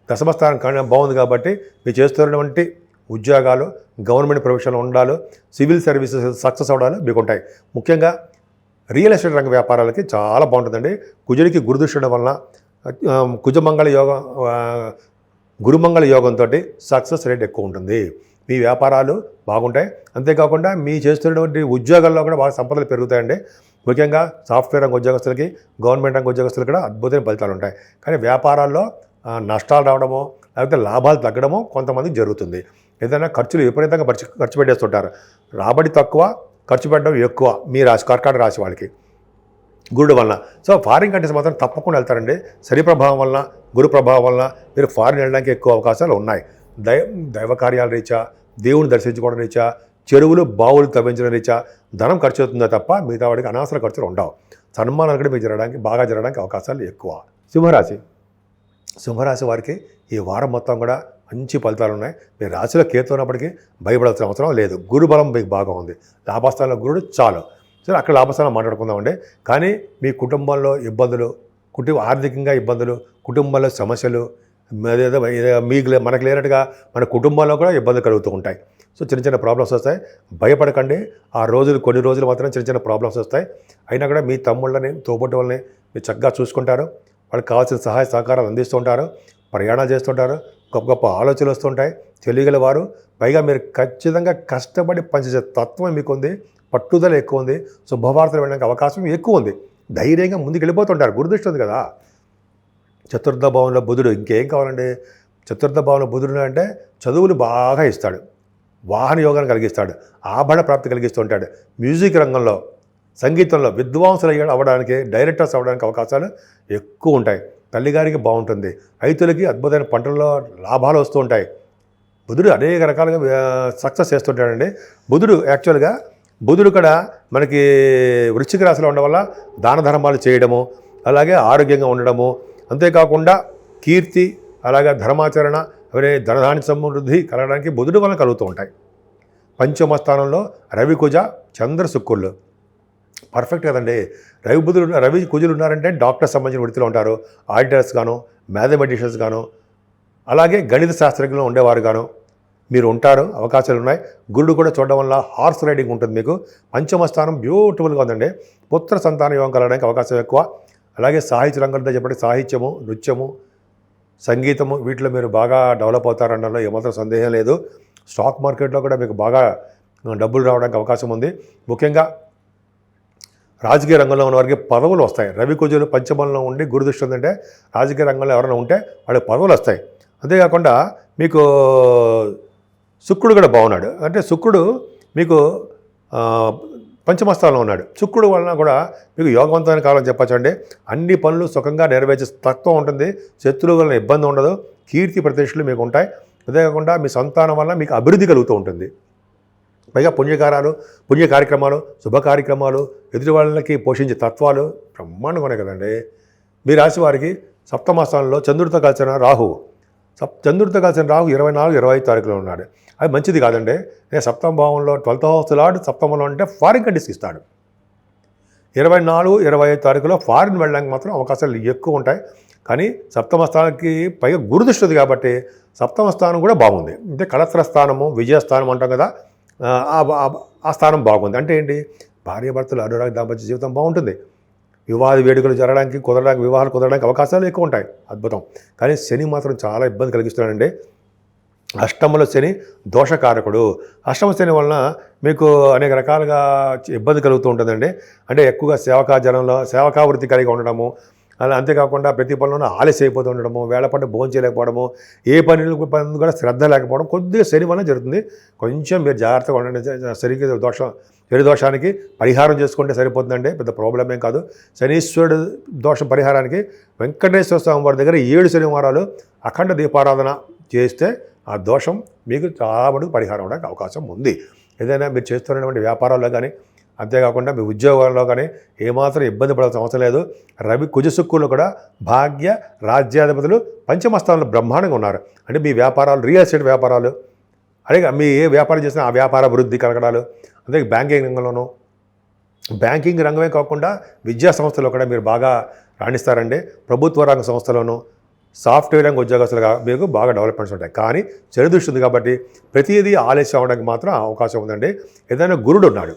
దశమస్థానం బాగుంది కాబట్టి మీరు చేస్తున్నటువంటి ఉద్యోగాలు, గవర్నమెంట్ ప్రొఫెషన్లో ఉండాలి, సివిల్ సర్వీసెస్ సక్సెస్ అవడాలు మీకు ఉంటాయి. ముఖ్యంగా రియల్ ఎస్టేట్ రంగ వ్యాపారాలకి చాలా బాగుంటుందండి. కుజుడికి గురుదృష్టి ఉండడం వలన కుజమంగళ యోగం, గురుమంగళ యోగంతో సక్సెస్ రేట్ ఎక్కువ ఉంటుంది. మీ వ్యాపారాలు బాగుంటాయి. అంతేకాకుండా మీ చేస్తున్నటువంటి ఉద్యోగాల్లో కూడా బాగా సంపదలు పెరుగుతాయండి. ముఖ్యంగా సాఫ్ట్వేర్ రంగ ఉద్యోగస్తులకి, గవర్నమెంట్ రంగ ఉద్యోగస్తులకి కూడా అద్భుతమైన ఫలితాలు ఉంటాయి. కానీ వ్యాపారాల్లో నష్టాలు రావడమో, లేకపోతే లాభాలు తగ్గడమో కొంతమందికి జరుగుతుంది. ఏదైనా ఖర్చులు విపరీతంగా ఖర్చు పెట్టేస్తుంటారు. రాబడి తక్కువ, ఖర్చు పెట్టడం ఎక్కువ మీ రాశి, కర్కాటక రాశి వాళ్ళకి గురుడు వలన. సో ఫారిన్ కంట్రీస్ మాత్రం తప్పకుండా వెళ్తారండి. శని ప్రభావం వలన, గురు ప్రభావం వలన మీరు ఫారిన్ వెళ్ళడానికి ఎక్కువ అవకాశాలు ఉన్నాయి. దైవ కార్యాల రీత్యా, దేవుని దర్శించుకోవడం రీత్యా, చెరువులు బావులు తవ్వించడం రీత్యా ధనం ఖర్చు అవుతుందో తప్ప మిగతా వాడికి అనవసర ఖర్చులు ఉండవు. సన్మానాలు కూడా మీకు బాగా జరగడానికి అవకాశాలు ఎక్కువ. సింహరాశి వారికి ఈ వారం మొత్తం కూడా మంచి ఫలితాలు ఉన్నాయి. మీ రాశిలో కేతు ఉన్నప్పటికీ భయపడాల్సిన అవసరం లేదు. గురు బలం మీకు బాగా ఉంది. లాభస్థానంలో గురుడు చాలు. సరే, అక్కడ లాభస్థానం మాట్లాడుకుందామండి. కానీ మీ కుటుంబంలో ఇబ్బందులు, ఆర్థికంగా ఇబ్బందులు, కుటుంబంలో సమస్యలు, మీకు మనకు లేనట్టుగా మన కుటుంబంలో కూడా ఇబ్బందులు కలుగుతూ ఉంటాయి. సో చిన్న ప్రాబ్లమ్స్ వస్తాయి. భయపడకండి. కొన్ని రోజులు మాత్రం చిన్న ప్రాబ్లమ్స్ వస్తాయి. అయినా కూడా మీ తమ్ముళ్ళని, తోబుట్టు వాళ్ళని మీరు చక్కగా చూసుకుంటారు. వాళ్ళకి కావాల్సిన సహాయ సహకారాలు అందిస్తూ ఉంటారు. ప్రయాణాలు చేస్తుంటారు. గొప్ప ఆలోచనలు వస్తుంటాయి. తెలియగల వారు. పైగా మీరు ఖచ్చితంగా కష్టపడి పనిచేసే తత్వం మీకు ఉంది. పట్టుదల ఎక్కువ ఉంది. శుభవార్తలు వినడానికి అవకాశం ఎక్కువ ఉంది. ధైర్యంగా ముందుకు వెళ్ళిపోతుంటారు. గురుదృష్టి ఉంది కదా. చతుర్థ భావంలో బుధుడు, ఇంకేం కావాలండి? చతుర్థ భావంలో బుధుడు అంటే చదువులు బాగా ఇస్తాడు, వాహన యోగాన్ని కలిగిస్తాడు, ఆభరణ ప్రాప్తి కలిగిస్తుంటాడు. మ్యూజిక్ రంగంలో, సంగీతంలో విద్వాంసులు అవ్వడానికి, డైరెక్టర్స్ అవ్వడానికి అవకాశాలు ఎక్కువ ఉంటాయి. తల్లిగారికి బాగుంటుంది. రైతులకి అద్భుతమైన పంటల్లో లాభాలు వస్తూ ఉంటాయి. బుధుడు అనేక రకాలుగా సక్సెస్ చేస్తుంటాడండి. బుధుడు కూడా మనకి వృశ్చిక రాశిలో ఉండడం వల్ల దాన ధర్మాలు చేయడము, అలాగే ఆరోగ్యంగా ఉండడము, అంతేకాకుండా కీర్తి, అలాగే ధర్మాచరణ, అవే ధనధాన్య సమృద్ధి కలగడానికి బుధుడు వలన కలుగుతూ ఉంటాయి. పంచమ స్థానంలో రవి, కుజ, చంద్ర, శుక్రులు పర్ఫెక్ట్ కదండి. రవి కుజులు ఉన్నారంటే డాక్టర్ సంబంధించిన వృత్తిలో ఉంటారు, ఆడిటర్స్ గాను, మ్యాథమెటిషియన్స్ గాను, అలాగే గణిత శాస్త్రజ్ఞులు ఉండేవారు గాను మీరు ఉంటారు, అవకాశాలు ఉన్నాయి. గురుడు కూడా చూడడం వల్ల హార్స్ రైడింగ్ ఉంటుంది మీకు. పంచమ స్థానం బ్యూటిఫుల్గా ఉందండి. పుత్ర సంతాన యోగం కలగడానికి అవకాశం ఎక్కువ. అలాగే సాహిత్య రంగంలో చెప్పండి, సాహిత్యము, నృత్యము, సంగీతము వీటిలో మీరు బాగా డెవలప్ అవుతారనడంలో ఏమాత్రం సందేహం లేదు. స్టాక్ మార్కెట్లో కూడా మీకు బాగా డబ్బులు రావడానికి అవకాశం ఉంది. ముఖ్యంగా రాజకీయ రంగంలో ఉన్న వారికి పదవులు వస్తాయి. రవి కుజులు పంచమంలో ఉండి గురు దృష్టి ఉందంటే రాజకీయ రంగంలో ఎవరైనా ఉంటే వాళ్ళకి పదవులు వస్తాయి. అంతేకాకుండా మీకు శుక్రుడు కూడా బాగున్నాడు. అంటే శుక్రుడు మీకు పంచమస్థానంలో ఉన్నాడు. శుక్రుడు వలన కూడా మీకు యోగవంతమైన కాలం చెప్పచ్చు అండి. అన్ని పనులు సుఖంగా నెరవేర్చే తత్వం ఉంటుంది. శత్రువు వలన ఇబ్బంది ఉండదు. కీర్తి ప్రతిష్టలు మీకు ఉంటాయి. అంతేకాకుండా మీ సంతానం వల్ల మీకు అభివృద్ధి కలుగుతూ ఉంటుంది. పైగా పుణ్య కార్యక్రమాలు, శుభ కార్యక్రమాలు, ఎదుటి వాళ్ళకి పోషించే తత్వాలు బ్రహ్మాండంగా ఉన్నాయి కదండి. మీ రాశి వారికి సప్తమ స్థానంలో చంద్రుడితో కలిసిన రాహువు 24, 25 తారీఖులో ఉన్నాడు. అది మంచిది కాదండి. నేను సప్తమ భావంలో 12th హౌస్ లార్డ్ సప్తమంలో అంటే ఫారిన్ కంట్రీస్కి ఇస్తాడు. 24, 25 తారీఖులో ఫారిన్ వెళ్ళడానికి మాత్రం అవకాశాలు ఎక్కువ ఉంటాయి. కానీ సప్తమ స్థానానికి పైగా గురుదృష్టి కాబట్టి సప్తమ స్థానం కూడా బాగుంది. అంటే కళత్ర స్థానము, విజయస్థానం అంటాం కదా, ఆ స్థానం బాగుంది. అంటే ఏంటి, భార్యాభర్తలు అనురాగ దాంపత్య జీవితం బాగుంటుంది. వివాహ వేడుకలు వివాహాలు కుదరడానికి అవకాశాలు ఎక్కువ ఉంటాయి. అద్భుతం. కానీ శని మాత్రం చాలా ఇబ్బంది కలిగిస్తున్నాడండి. అష్టమంలో శని దోషకారకుడు. అష్టమ శని వలన మీకు అనేక రకాలుగా ఇబ్బంది కలుగుతూ ఉంటుందండి. అంటే ఎక్కువగా సేవకా వృత్తి కలిగి ఉండడము, అలా అంతేకాకుండా ప్రతి పనులను ఆలస్యం అయిపోతూ ఉండడము, వేళపట్టు భోజనం చేయలేకపోవడము, ఏ పని కూడా శ్రద్ధ లేకపోవడం కొద్దిగా శని వలన జరుగుతుంది. కొంచెం మీరు జాగ్రత్తగా ఉండండి. శని దోషానికి పరిహారం చేసుకుంటే సరిపోతుందండి, పెద్ద ప్రాబ్లం ఏం కాదు. శనీశ్వరుడు దోషం పరిహారానికి వెంకటేశ్వర స్వామి వారి దగ్గర 7 శనివారాలు అఖండ దీపారాధన చేస్తే ఆ దోషం మీకు చాలా మటుకు పరిహారం అవడానికి అవకాశం ఉంది. ఏదైనా మీరు చేస్తున్నటువంటి వ్యాపారాల్లో కానీ, అంతేకాకుండా మీ ఉద్యోగాల్లో కానీ ఏమాత్రం ఇబ్బంది పడాల్సిన అవసరం లేదు. రవి కుజ శుక్రులు కూడా భాగ్య రాజ్యాధిపతులు పంచమస్థానంలో బ్రహ్మాండంగా ఉన్నారు. అంటే మీ వ్యాపారాలు, రియల్ ఎస్టేట్ వ్యాపారాలు, అలాగే మీ ఏ వ్యాపారం చేసినా ఆ వ్యాపార అభివృద్ధి కలగడాలు, అంతే బ్యాంకింగ్ రంగమే కాకుండా విద్యా సంస్థలో కూడా మీరు బాగా రాణిస్తారండి. ప్రభుత్వ రంగ సంస్థలోనూ సాఫ్ట్వేర్ రంగ ఉద్యోగస్తులుగా మీకు బాగా డెవలప్మెంట్స్ ఉంటాయి. కానీ చెడు దృష్టి ఉంది కాబట్టి ప్రతిదీ ఆలస్యం అవడానికి మాత్రం అవకాశం ఉందండి. ఏదైనా గురుడు ఉన్నాడు,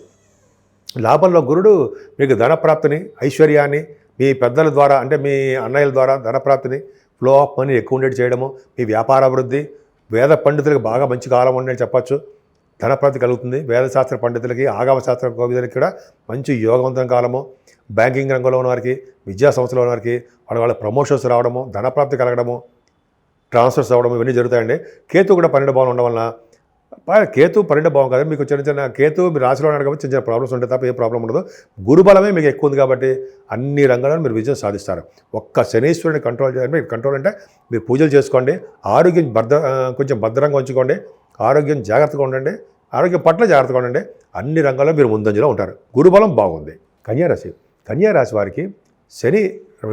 లాభంలో గురుడు మీకు ధనప్రాప్తిని, ఐశ్వర్యాన్ని, మీ పెద్దల ద్వారా అంటే మీ అన్నయ్యల ద్వారా ధనప్రాప్తిని, ఫ్లో ఆఫ్ మనీ ఎక్కువ ఉండేది చేయడము, మీ వ్యాపార అభివృద్ధి, వేద పండితులకు బాగా మంచి కాలం ఉండని చెప్పచ్చు. ధనప్రాప్తి కలుగుతుంది. వేదశాస్త్ర పండితులకి, ఆగమశాస్త్ర కోవిదులకి కూడా మంచి యోగవంతం కాలము. బ్యాంకింగ్ రంగంలో ఉన్న వారికి, విద్యా సంస్థలో ఉన్న వారికి వాళ్ళ ప్రమోషన్స్ రావడము, ధనప్రాప్తి కలగడము, ట్రాన్స్ఫర్స్ అవ్వడము ఇవన్నీ జరుగుతాయండి. కేతు కూడా 12 భావం ఉండడం వలన, కేతు 12 భావం కదా, మీకు చిన్న కేతు మీరు రాశిలో ఉన్నాడు కాబట్టి చిన్న ప్రాబ్లమ్స్ ఉంటాయి తప్ప ఏ ప్రాబ్లం ఉండదు. గురుబలమే మీకు ఎక్కువ ఉంది కాబట్టి అన్ని రంగాల్లో మీరు విజయం సాధిస్తారు. ఒక్క శనీశ్వరుని కంట్రోల్ చేయండి. కంట్రోల్ అంటే మీరు పూజలు చేసుకోండి, ఆరోగ్యం కొంచెం భద్రంగా ఉంచుకోండి, ఆరోగ్యం జాగ్రత్తగా ఉండండి, ఆరోగ్యం పట్ల జాగ్రత్తగా ఉండండి. అన్ని రంగాల్లో మీరు ముందంజలో ఉంటారు. గురుబలం బాగుంది. కన్యారాశి వారికి శని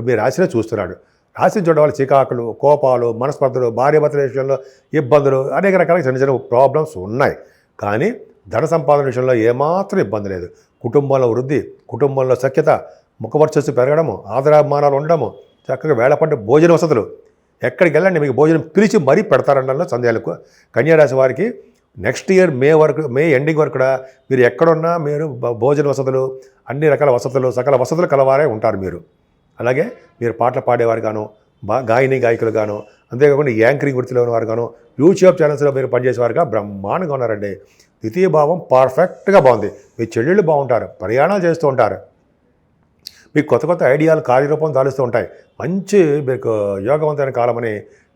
మీ రాశిలో చూస్తున్నాడు. రాశిని చూడడం వల్ల చికాకులు, కోపాలు, మనస్పర్ధలు, భార్యాభర్తల విషయంలో ఇబ్బందులు, అనేక రకాల చిన్న ప్రాబ్లమ్స్ ఉన్నాయి. కానీ ధన సంపాదన విషయంలో ఏమాత్రం ఇబ్బంది లేదు. కుటుంబంలో వృద్ధి, కుటుంబంలో సఖ్యత, ముఖవర్చస్సు పెరగడము, ఆదరాభిమానాలు ఉండడము, చక్కగా వేళపడ్డ భోజన వసతులు, ఎక్కడికి వెళ్ళండి మీకు భోజనం పిలిచి మరీ పెడతారనడంలో సందేహాలకు. కన్యారాశి వారికి నెక్స్ట్ ఇయర్ మే ఎండింగ్ వరకు కూడా మీరు ఎక్కడున్నా మీరు భోజన వసతులు, అన్ని రకాల వసతులు, సకల వసతులు కలవారే ఉంటారు మీరు. అలాగే మీరు పాటలు పాడేవారు గాను, గాయకులు గాను, అంతేకాకుండా యాంకరింగ్ వృత్తిలో ఉన్నవారు గాను, యూట్యూబ్ ఛానల్స్లో మీరు పనిచేసేవారుగా బ్రహ్మాండంగా ఉన్నారండి. ద్వితీయ భావం పర్ఫెక్ట్గా బాగుంది. మీ చెల్లెళ్ళు బాగుంటారు, ప్రయాణాలు చేస్తూ ఉంటారు, మీకు కొత్త ఐడియాలు కార్యరూపం దాలుస్తూ ఉంటాయి. మంచి మీకు యోగవంతమైన కాలమని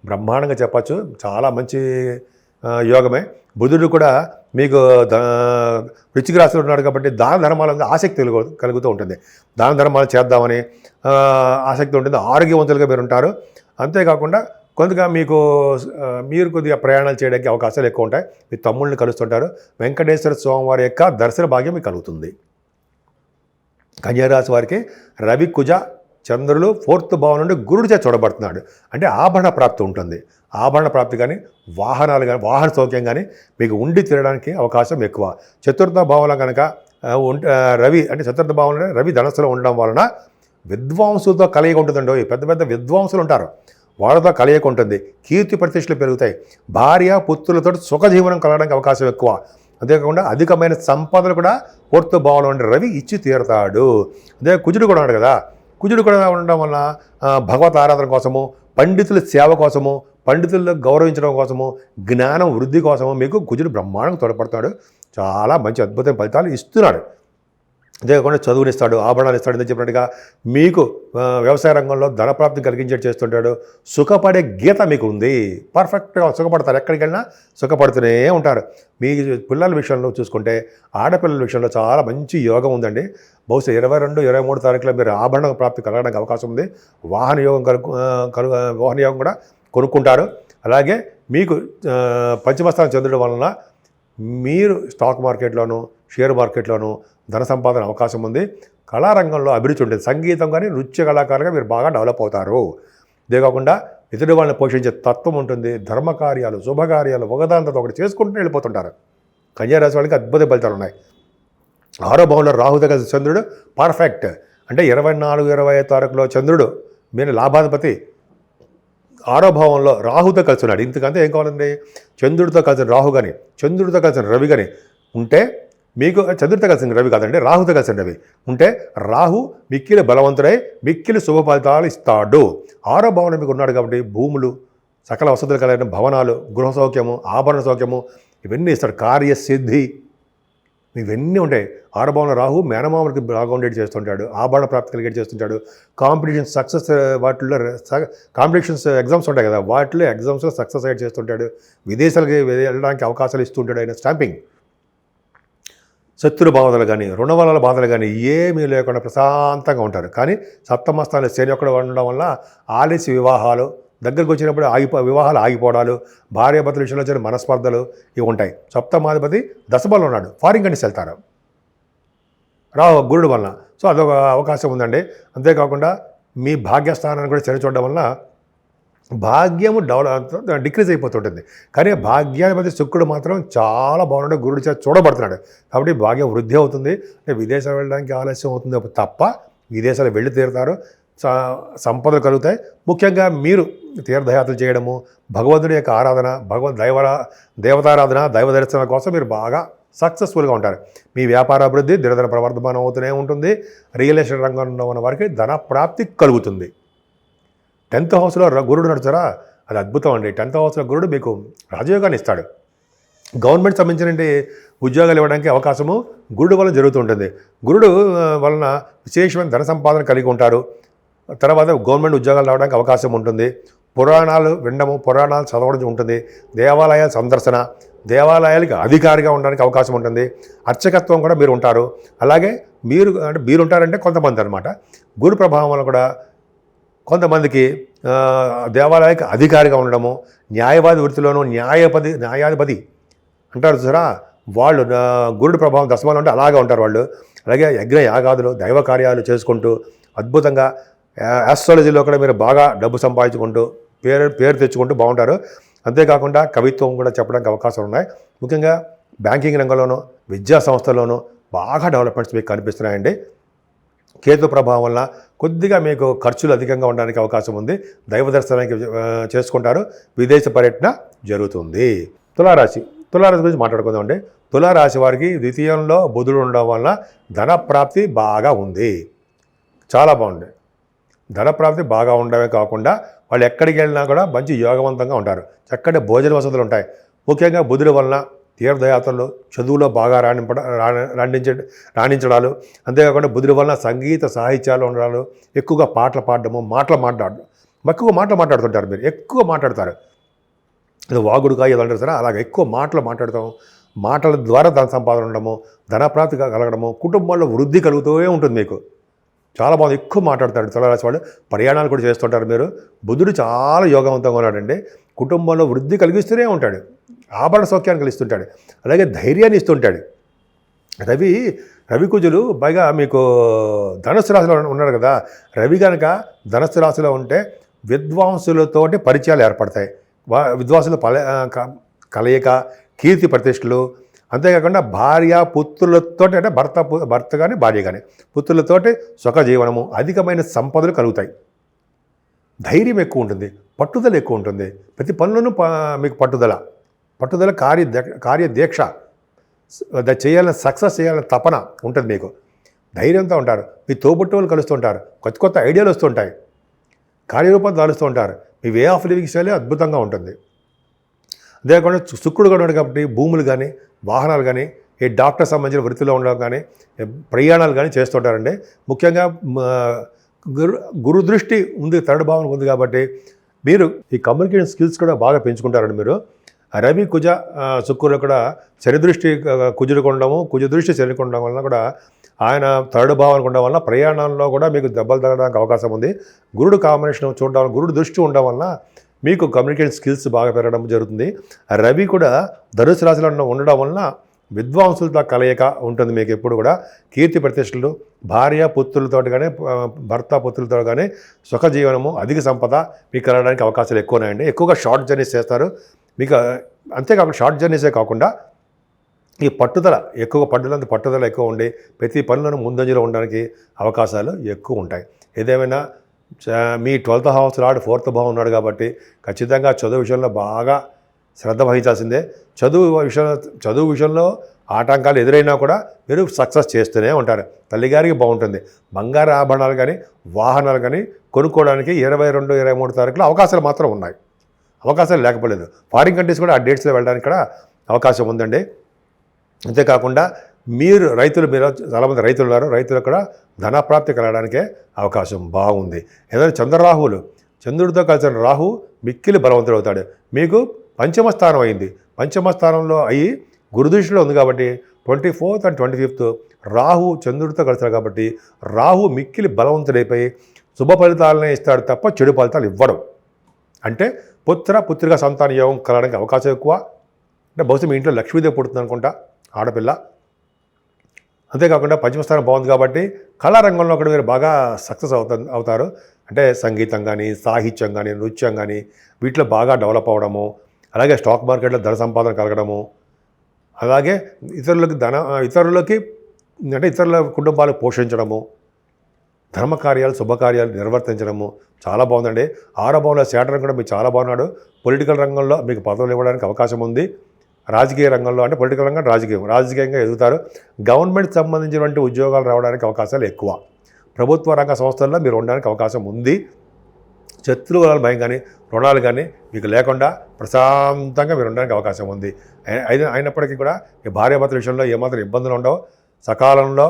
బ్రహ్మాండంగా చెప్పచ్చు. చాలా మంచి యోగమే. బుధుడు కూడా మీకు వృశ్చిక రాశిలో ఉన్నాడు కాబట్టి దాన ధర్మాల మీద ఆసక్తి కలుగుతూ ఉంటుంది. దాన ధర్మాలు చేద్దామని ఆసక్తి ఉంటుంది. ఆరోగ్యవంతులుగా మీరు ఉంటారు. అంతేకాకుండా కొంతగా మీకు మీరు కొద్దిగా ప్రయాణాలు చేయడానికి అవకాశాలు ఎక్కువ ఉంటాయి. మీ తమ్ముళ్ళని కలుస్తుంటారు. వెంకటేశ్వర స్వామి వారి యొక్క దర్శన భాగ్యం మీకు కలుగుతుంది. కన్యారాశి వారికి రవి కుజ చంద్రులు 4th భావం నుండి గురుడు చేత చూడబడుతున్నాడు. అంటే ఆభరణ ప్రాప్తి ఉంటుంది. ఆభరణ ప్రాప్తి కానీ వాహనాలు కానీ వాహన సౌఖ్యం కానీ మీకు ఉండి తీరడానికి అవకాశం ఎక్కువ. 4th భావంలో కనుక రవి అంటే 4th భావంలో రవి ధనస్సులో ఉండడం వలన విద్వాంసులతో కలయిక ఉంటుందండి. పెద్ద పెద్ద విద్వాంసులు ఉంటారు, వాళ్ళతో కలయిక ఉంటుంది. కీర్తి ప్రతిష్టలు పెరుగుతాయి. భార్య పుత్రులతో సుఖజీవనం కలగడానికి అవకాశం ఎక్కువ. అంతేకాకుండా అధికమైన సంపదలు కూడా 4th భావంలో ఉండే రవి ఇచ్చి తీరుతాడు. అదే కుజుడు కూడా ఉన్నాడు కదా, కుజుడు కూడా ఉండడం వల్ల భగవత్ ఆరాధన కోసము, పండితుల సేవ కోసము, పండితులను గౌరవించడం కోసము, జ్ఞానం వృద్ధి కోసము మీకు కుజుడు బ్రహ్మాండంగా తోడ్పడతాడు. చాలా మంచి అద్భుతమైన ఫలితాలు ఇస్తున్నాడు. అంతేకాకుండా చదువునిస్తాడు, ఆభరణాలు ఇస్తాడు అని చెప్పినట్టుగా మీకు వ్యవసాయ రంగంలో ధనప్రాప్తి కలిగించేట్టు చేస్తుంటాడు. సుఖపడే గీత మీకు ఉంది. పర్ఫెక్ట్గా సుఖపడతారు. ఎక్కడికి వెళ్ళినా సుఖపడుతూనే ఉంటారు. మీ పిల్లల విషయంలో చూసుకుంటే ఆడపిల్లల విషయంలో చాలా మంచి యోగం ఉందండి. బహుశా 22, 23 తారీఖులో మీరు ఆభరణ ప్రాప్తి కలగడానికి అవకాశం ఉంది. వాహన యోగం వాహన యోగం కూడా కొనుక్కుంటారు. అలాగే మీకు పంచమస్థానం చెందడం వలన మీరు స్టాక్ మార్కెట్లోనూ షేర్ మార్కెట్లోనూ ధన సంపాదన అవకాశం ఉంది. కళారంగంలో అభిరుచి ఉంటుంది. సంగీతం కానీ నృత్య కళాకారులుగా మీరు బాగా డెవలప్ అవుతారు. ఇదే కాకుండా ఎదుటి వాళ్ళని పోషించే తత్వం ఉంటుంది. ధర్మకార్యాలు శుభకార్యాలు ఒకదాంతో ఒకటి చేసుకుంటూ వెళ్ళిపోతుంటారు. కన్యారాశి వాళ్ళకి అద్భుత ఫలితాలు ఉన్నాయి. 6వ భావంలో రాహుతో కలిసి చంద్రుడు పర్ఫెక్ట్. అంటే 24, 25 తారీఖులో చంద్రుడు మీరు లాభాధిపతి 6వ భావంలో రాహుతో కలిసి ఉన్నాడు. ఇంతకంటే ఏం కావాలండి? చంద్రుడితో కలిసిన రాహు కానీ చంద్రుడితో కలిసిన రవి కానీ ఉంటే మీకు చంద్రుడితో కలిసిన రవి కాదండి, రాహుతో కలిసిన రవి ఉంటే రాహు మిక్కిలి బలవంతుడై మిక్కిలి శుభ ఫలితాలు ఇస్తాడు. 6వ భావన మీకు ఉన్నాడు కాబట్టి భూములు, సకల వసతులు కలిగిన భవనాలు, గృహ సౌఖ్యము, ఆభరణ సౌఖ్యము ఇవన్నీ ఇస్తాడు. కార్యసిద్ధి ఇవన్నీ ఉంటాయి. 6వ భావన రాహు మేనమామలకి బాగా ఉండేది చేస్తుంటాడు. ఆభరణ ప్రాప్తి కలిగేది చేస్తుంటాడు. కాంపిటీషన్ సక్సెస్ వాటిల్లో కాంపిటీషన్స్ ఎగ్జామ్స్ ఉంటాయి కదా, వాటిలో ఎగ్జామ్స్లో సక్సెస్ అయ్యేది చేస్తుంటాడు. విదేశాలకి వెళ్ళడానికి అవకాశాలు ఇస్తుంటాడు. ఆయన స్టాంపింగ్. శత్రు బాధలు కానీ రుణవలల బాధలు కానీ ఏమీ లేకుండా ప్రశాంతంగా ఉంటారు. కానీ సప్తమస్థానంలో శని ఒక్కడ ఉండడం వల్ల ఆలస్య వివాహాలు, దగ్గరకు వచ్చినప్పుడు వివాహాలు ఆగిపోవడాలు, భార్యాభర్తల విషయంలో వచ్చిన మనస్పర్ధలు ఇవి ఉంటాయి. సప్తమాధిపతి దశబలం ఉన్నాడు, ఫారిన్ కంట్రీస్ వెళ్తారు గురుడు వలన. సో అదొక అవకాశం ఉందండి. అంతేకాకుండా మీ భాగ్యస్థానాన్ని కూడా శని చూడడం వలన భాగ్యము డిక్రీజ్ అయిపోతుంటుంది. కానీ భాగ్యాధిపతి శుక్రుడు మాత్రం చాలా బాగున్నాడు, గురుడు చేత చూడబడుతున్నాడు. కాబట్టి భాగ్యం వృద్ధి అవుతుంది. అంటే విదేశాలు వెళ్ళడానికి ఆలస్యం అవుతుంది తప్ప విదేశాలు వెళ్ళి తీరుతారు. సంపదలు కలుగుతాయి. ముఖ్యంగా మీరు తీర్థయాత్రలు చేయడము, భగవంతుడి యొక్క ఆరాధన, దేవతారాధన, దైవ దర్శనం కోసం మీరు బాగా సక్సెస్ఫుల్గా ఉంటారు. మీ వ్యాపార అభివృద్ధి దినదిన ప్రవర్ధమానం అవుతూనే ఉంటుంది. రియల్ ఎస్టేట్ రంగంలో ఉన్న వారికి ధన ప్రాప్తి కలుగుతుంది. 10th హౌస్లో గురుడు నడుచారా, అది అద్భుతం అండి. 10th హౌస్లో గురుడు మీకు రాజయోగాన్ని ఇస్తాడు. గవర్నమెంట్ సంబంధించిన ఉద్యోగాలు ఇవ్వడానికి అవకాశము గురుడు వలన జరుగుతుంటుంది. గురుడు వలన విశేషమైన ధన సంపాదన కలిగి ఉంటారు. తర్వాత గవర్నమెంట్ ఉద్యోగాలు రావడానికి అవకాశం ఉంటుంది. పురాణాలు వినడము, పురాణాలు చదవడం ఉంటుంది. దేవాలయాల సందర్శన, దేవాలయాలకి అధికారిగా ఉండడానికి అవకాశం ఉంటుంది. అర్చకత్వం కూడా మీరు ఉంటారు. అలాగే మీరు ఉంటారంటే కొంతమంది అనమాట. గురు ప్రభావం వల్ల కూడా కొంతమందికి దేవాలయానికి అధికారిగా ఉండడము, న్యాయవాది వృత్తిలోనూ న్యాయాధిపతి అంటారు చూసారా, వాళ్ళు గురుడు ప్రభావం దశమాలు అంటే అలాగే ఉంటారు వాళ్ళు. అలాగే యజ్ఞ యాగాదులు, దైవ కార్యాలు చేసుకుంటూ అద్భుతంగా ఆస్ట్రాలజీలో కూడా మీరు బాగా డబ్బు సంపాదించుకుంటూ పేరు తెచ్చుకుంటూ బాగుంటారు. అంతేకాకుండా కవిత్వం కూడా చెప్పడానికి అవకాశాలు ఉన్నాయి. ముఖ్యంగా బ్యాంకింగ్ రంగంలోనూ విద్యా సంస్థల్లోనూ బాగా డెవలప్మెంట్స్ మీకు కనిపిస్తున్నాయండి. కేతు ప్రభావం వల్ల కొద్దిగా మీకు ఖర్చులు అధికంగా ఉండడానికి అవకాశం ఉంది. దైవ దర్శనానికి చేసుకుంటారు. విదేశ పర్యటన జరుగుతుంది. తులారాశి గురించి మాట్లాడుకుందామండి. తులారాశి వారికి ద్వితీయంలో బుధుడు ఉండడం వలన ధన ప్రాప్తి బాగా ఉంది. చాలా బాగుంది. ధన ప్రాప్తి బాగా ఉండడమే కాకుండా వాళ్ళు ఎక్కడికి వెళ్ళినా కూడా మంచి యోగవంతంగా ఉంటారు. చక్కటి భోజన వసతులు ఉంటాయి. ముఖ్యంగా బుధుడి వలన తీర్థయాత్రలు, చదువులో బాగా రాణించడాలు, అంతేకాకుండా బుధుడి వలన సంగీత సాహిత్యాలు ఉండడాలు, ఎక్కువగా పాటలు పాడడము, ఎక్కువ మాటలు మాట్లాడుతుంటారు. మీరు ఎక్కువ మాట్లాడతారు. అది వాగుడుగా ఏదో అంటారు సరే, అలాగే ఎక్కువ మాట్లాడతాం. మాటల ద్వారా ధన సంపాదన ఉండడము, ధనప్రాప్తి కలగడము, కుటుంబంలో వృద్ధి కలుగుతూనే ఉంటుంది మీకు. చాలా బాగుంది, ఎక్కువ మాట్లాడతాడు తులారాశి వాళ్ళు. ప్రయాణాలు కూడా చేస్తుంటారు మీరు. బుధుడు చాలా యోగవంతంగా ఉన్నాడండి. కుటుంబంలో వృద్ధి కలిగిస్తూనే ఉంటాడు, ఆభరణ సౌఖ్యాన్ని కలిగిస్తుంటాడు, అలాగే ధైర్యాన్ని ఇస్తుంటాడు. రవి కుజులు పైగా మీకు ధనుసు రాశిలో ఉన్నాడు కదా. రవి కనుక ధనుసు రాశిలో ఉంటే విద్వాంసులతోటి పరిచయాలు ఏర్పడతాయి. విద్వాంసుల కలయిక, కీర్తి ప్రతిష్టలు, అంతేకాకుండా భార్య పుత్రులతోటి, అంటే భర్త కానీ భార్య కానీ పుత్రులతోటి సుఖ జీవనము, అధికమైన సంపదలు కలుగుతాయి. ధైర్యం ఎక్కువ ఉంటుంది, పట్టుదల ఎక్కువ ఉంటుంది. ప్రతి పనులను మీకు పట్టుదల కార్యదీక్ష, చేయాలని సక్సెస్ చేయాలని తపన ఉంటుంది మీకు. ధైర్యంతో ఉంటారు. మీ తోబుట్టువులు కలుస్తుంటారు, కొత్త కొత్త ఐడియాలు వస్తుంటాయి, కార్యరూపం దాలుస్తూ ఉంటారు. మీ వే ఆఫ్ లివింగ్ స్టైల్ అద్భుతంగా ఉంటుంది. అంతేకాకుండా శుక్రుడు కూడా ఉన్నాడు కాబట్టి భూములు కానీ వాహనాలు కానీ ఈ డాక్టర్ సంబంధించిన వృత్తిలో ఉండడం కానీ ప్రయాణాలు కానీ చేస్తుంటారండి. ముఖ్యంగా గురు దృష్టి ఉంది, థర్డ్ భావన ఉంది కాబట్టి మీరు ఈ కమ్యూనికేషన్ స్కిల్స్ కూడా బాగా పెంచుకుంటారండి మీరు. రవి కుజ శుక్రులు కూడా శనిదృష్టి కుజుడికి ఉండడము, కుజ దృష్టి శనికి ఉండడం వలన కూడా ఆయన థర్డ్ భావానికి ఉండడం వలన ప్రయాణాల్లో కూడా మీకు దెబ్బలు తగ్గడానికి అవకాశం ఉంది. గురుడు కాంబినేషన్ చూడడం, గురుడు దృష్టి ఉండడం వలన మీకు కమ్యూనికేషన్ స్కిల్స్ బాగా పెరగడం జరుగుతుంది. రవి కూడా ధనుసు రాశిలో ఉండడం వలన విద్వాంసులతో కలయిక ఉంటుంది మీకు ఎప్పుడు కూడా. కీర్తి ప్రతిష్టలు, భార్య పుత్రులతో కానీ భర్త పుత్రులతో కానీ సుఖజీవనము, అధిక సంపద మీకు కలగడానికి అవకాశాలు ఎక్కువ ఉన్నాయండి. ఎక్కువగా షార్ట్ జర్నీస్ చేస్తారు మీకు. అంతేకాకుండా షార్ట్ జర్నీసే కాకుండా ఈ పట్టుదల ఎక్కువ ఉండి ప్రతి పనులను ముందంజలో ఉండడానికి అవకాశాలు ఎక్కువ ఉంటాయి. ఏదేమైనా మీ 12th హౌస్ లార్డ్ 4th భావం ఉన్నాడు కాబట్టి ఖచ్చితంగా చదువు విషయంలో బాగా శ్రద్ధ వహించాల్సిందే. చదువు విషయంలో ఆటంకాలు ఎదురైనా కూడా మీరు సక్సెస్ చేస్తూనే ఉంటారు. తల్లిగారికి బాగుంటుంది. బంగారు ఆభరణాలు కానీ వాహనాలు కానీ కొనుక్కోవడానికి 22, 23 తారీఖులో అవకాశాలు మాత్రం ఉన్నాయి. అవకాశాలు లేకపోలేదు. ఫారిన్ కంట్రీస్ కూడా ఆ డేట్స్లో వెళ్ళడానికి కూడా అవకాశం ఉందండి. అంతేకాకుండా మీరు చాలామంది రైతులు ఉన్నారు. రైతులకు కూడా ధనప్రాప్తి కలగడానికే అవకాశం బాగుంది. ఏదైనా చంద్రుడితో కలిసిన రాహు మిక్కిలి బలవంతుడు అవుతాడు. మీకు పంచమ స్థానం అయింది. పంచమ స్థానంలో అయ్యి గురుదృష్టిలో ఉంది కాబట్టి 24th and 25th రాహు చంద్రుడితో కలిసారు కాబట్టి రాహు మిక్కిలి బలవంతుడైపోయి శుభ ఫలితాలనే ఇస్తాడు తప్ప చెడు ఫలితాలు ఇవ్వడం. అంటే పుత్రిక సంతాన యోగం కలగడానికి అవకాశం ఎక్కువ. అంటే బహుశా మీ ఇంట్లో లక్ష్మీదేవి పుడుతుంది అనుకుంటా, ఆడపిల్ల. అంతేకాకుండా పంచమస్థానం బాగుంది కాబట్టి కళారంగంలో కూడా మీరు బాగా సక్సెస్ అవుతారు. అంటే సంగీతం కానీ, సాహిత్యం కానీ, నృత్యం కానీ వీటిలో బాగా డెవలప్ అవ్వడము, అలాగే స్టాక్ మార్కెట్లో ధన సంపాదన కలగడము, అలాగే ఇతరుల కుటుంబాలు పోషించడము, ధర్మకార్యాలు శుభకార్యాలు నిర్వర్తించడము చాలా బాగుందండి. 6వ భావంలో శాటర్న్ కూడా మీకు చాలా బాగున్నాడు. పొలిటికల్ రంగంలో మీకు పదవులు ఇవ్వడానికి అవకాశం ఉంది. రాజకీయ రంగంలో అంటే పొలిటికల్ రంగం రాజకీయంగా ఎదుగుతారు. గవర్నమెంట్ సంబంధించినటువంటి ఉద్యోగాలు రావడానికి అవకాశాలు ఎక్కువ. ప్రభుత్వ రంగ సంస్థల్లో మీరు ఉండడానికి అవకాశం ఉంది. శత్రువుల భయం కానీ రుణాలు కానీ మీకు లేకుండా ప్రశాంతంగా మీరు ఉండడానికి అవకాశం ఉంది. అయినప్పటికీ కూడా ఈ భార్యాభర్తల విషయంలో ఏమాత్రం ఇబ్బందులు ఉండవు. సకాలంలో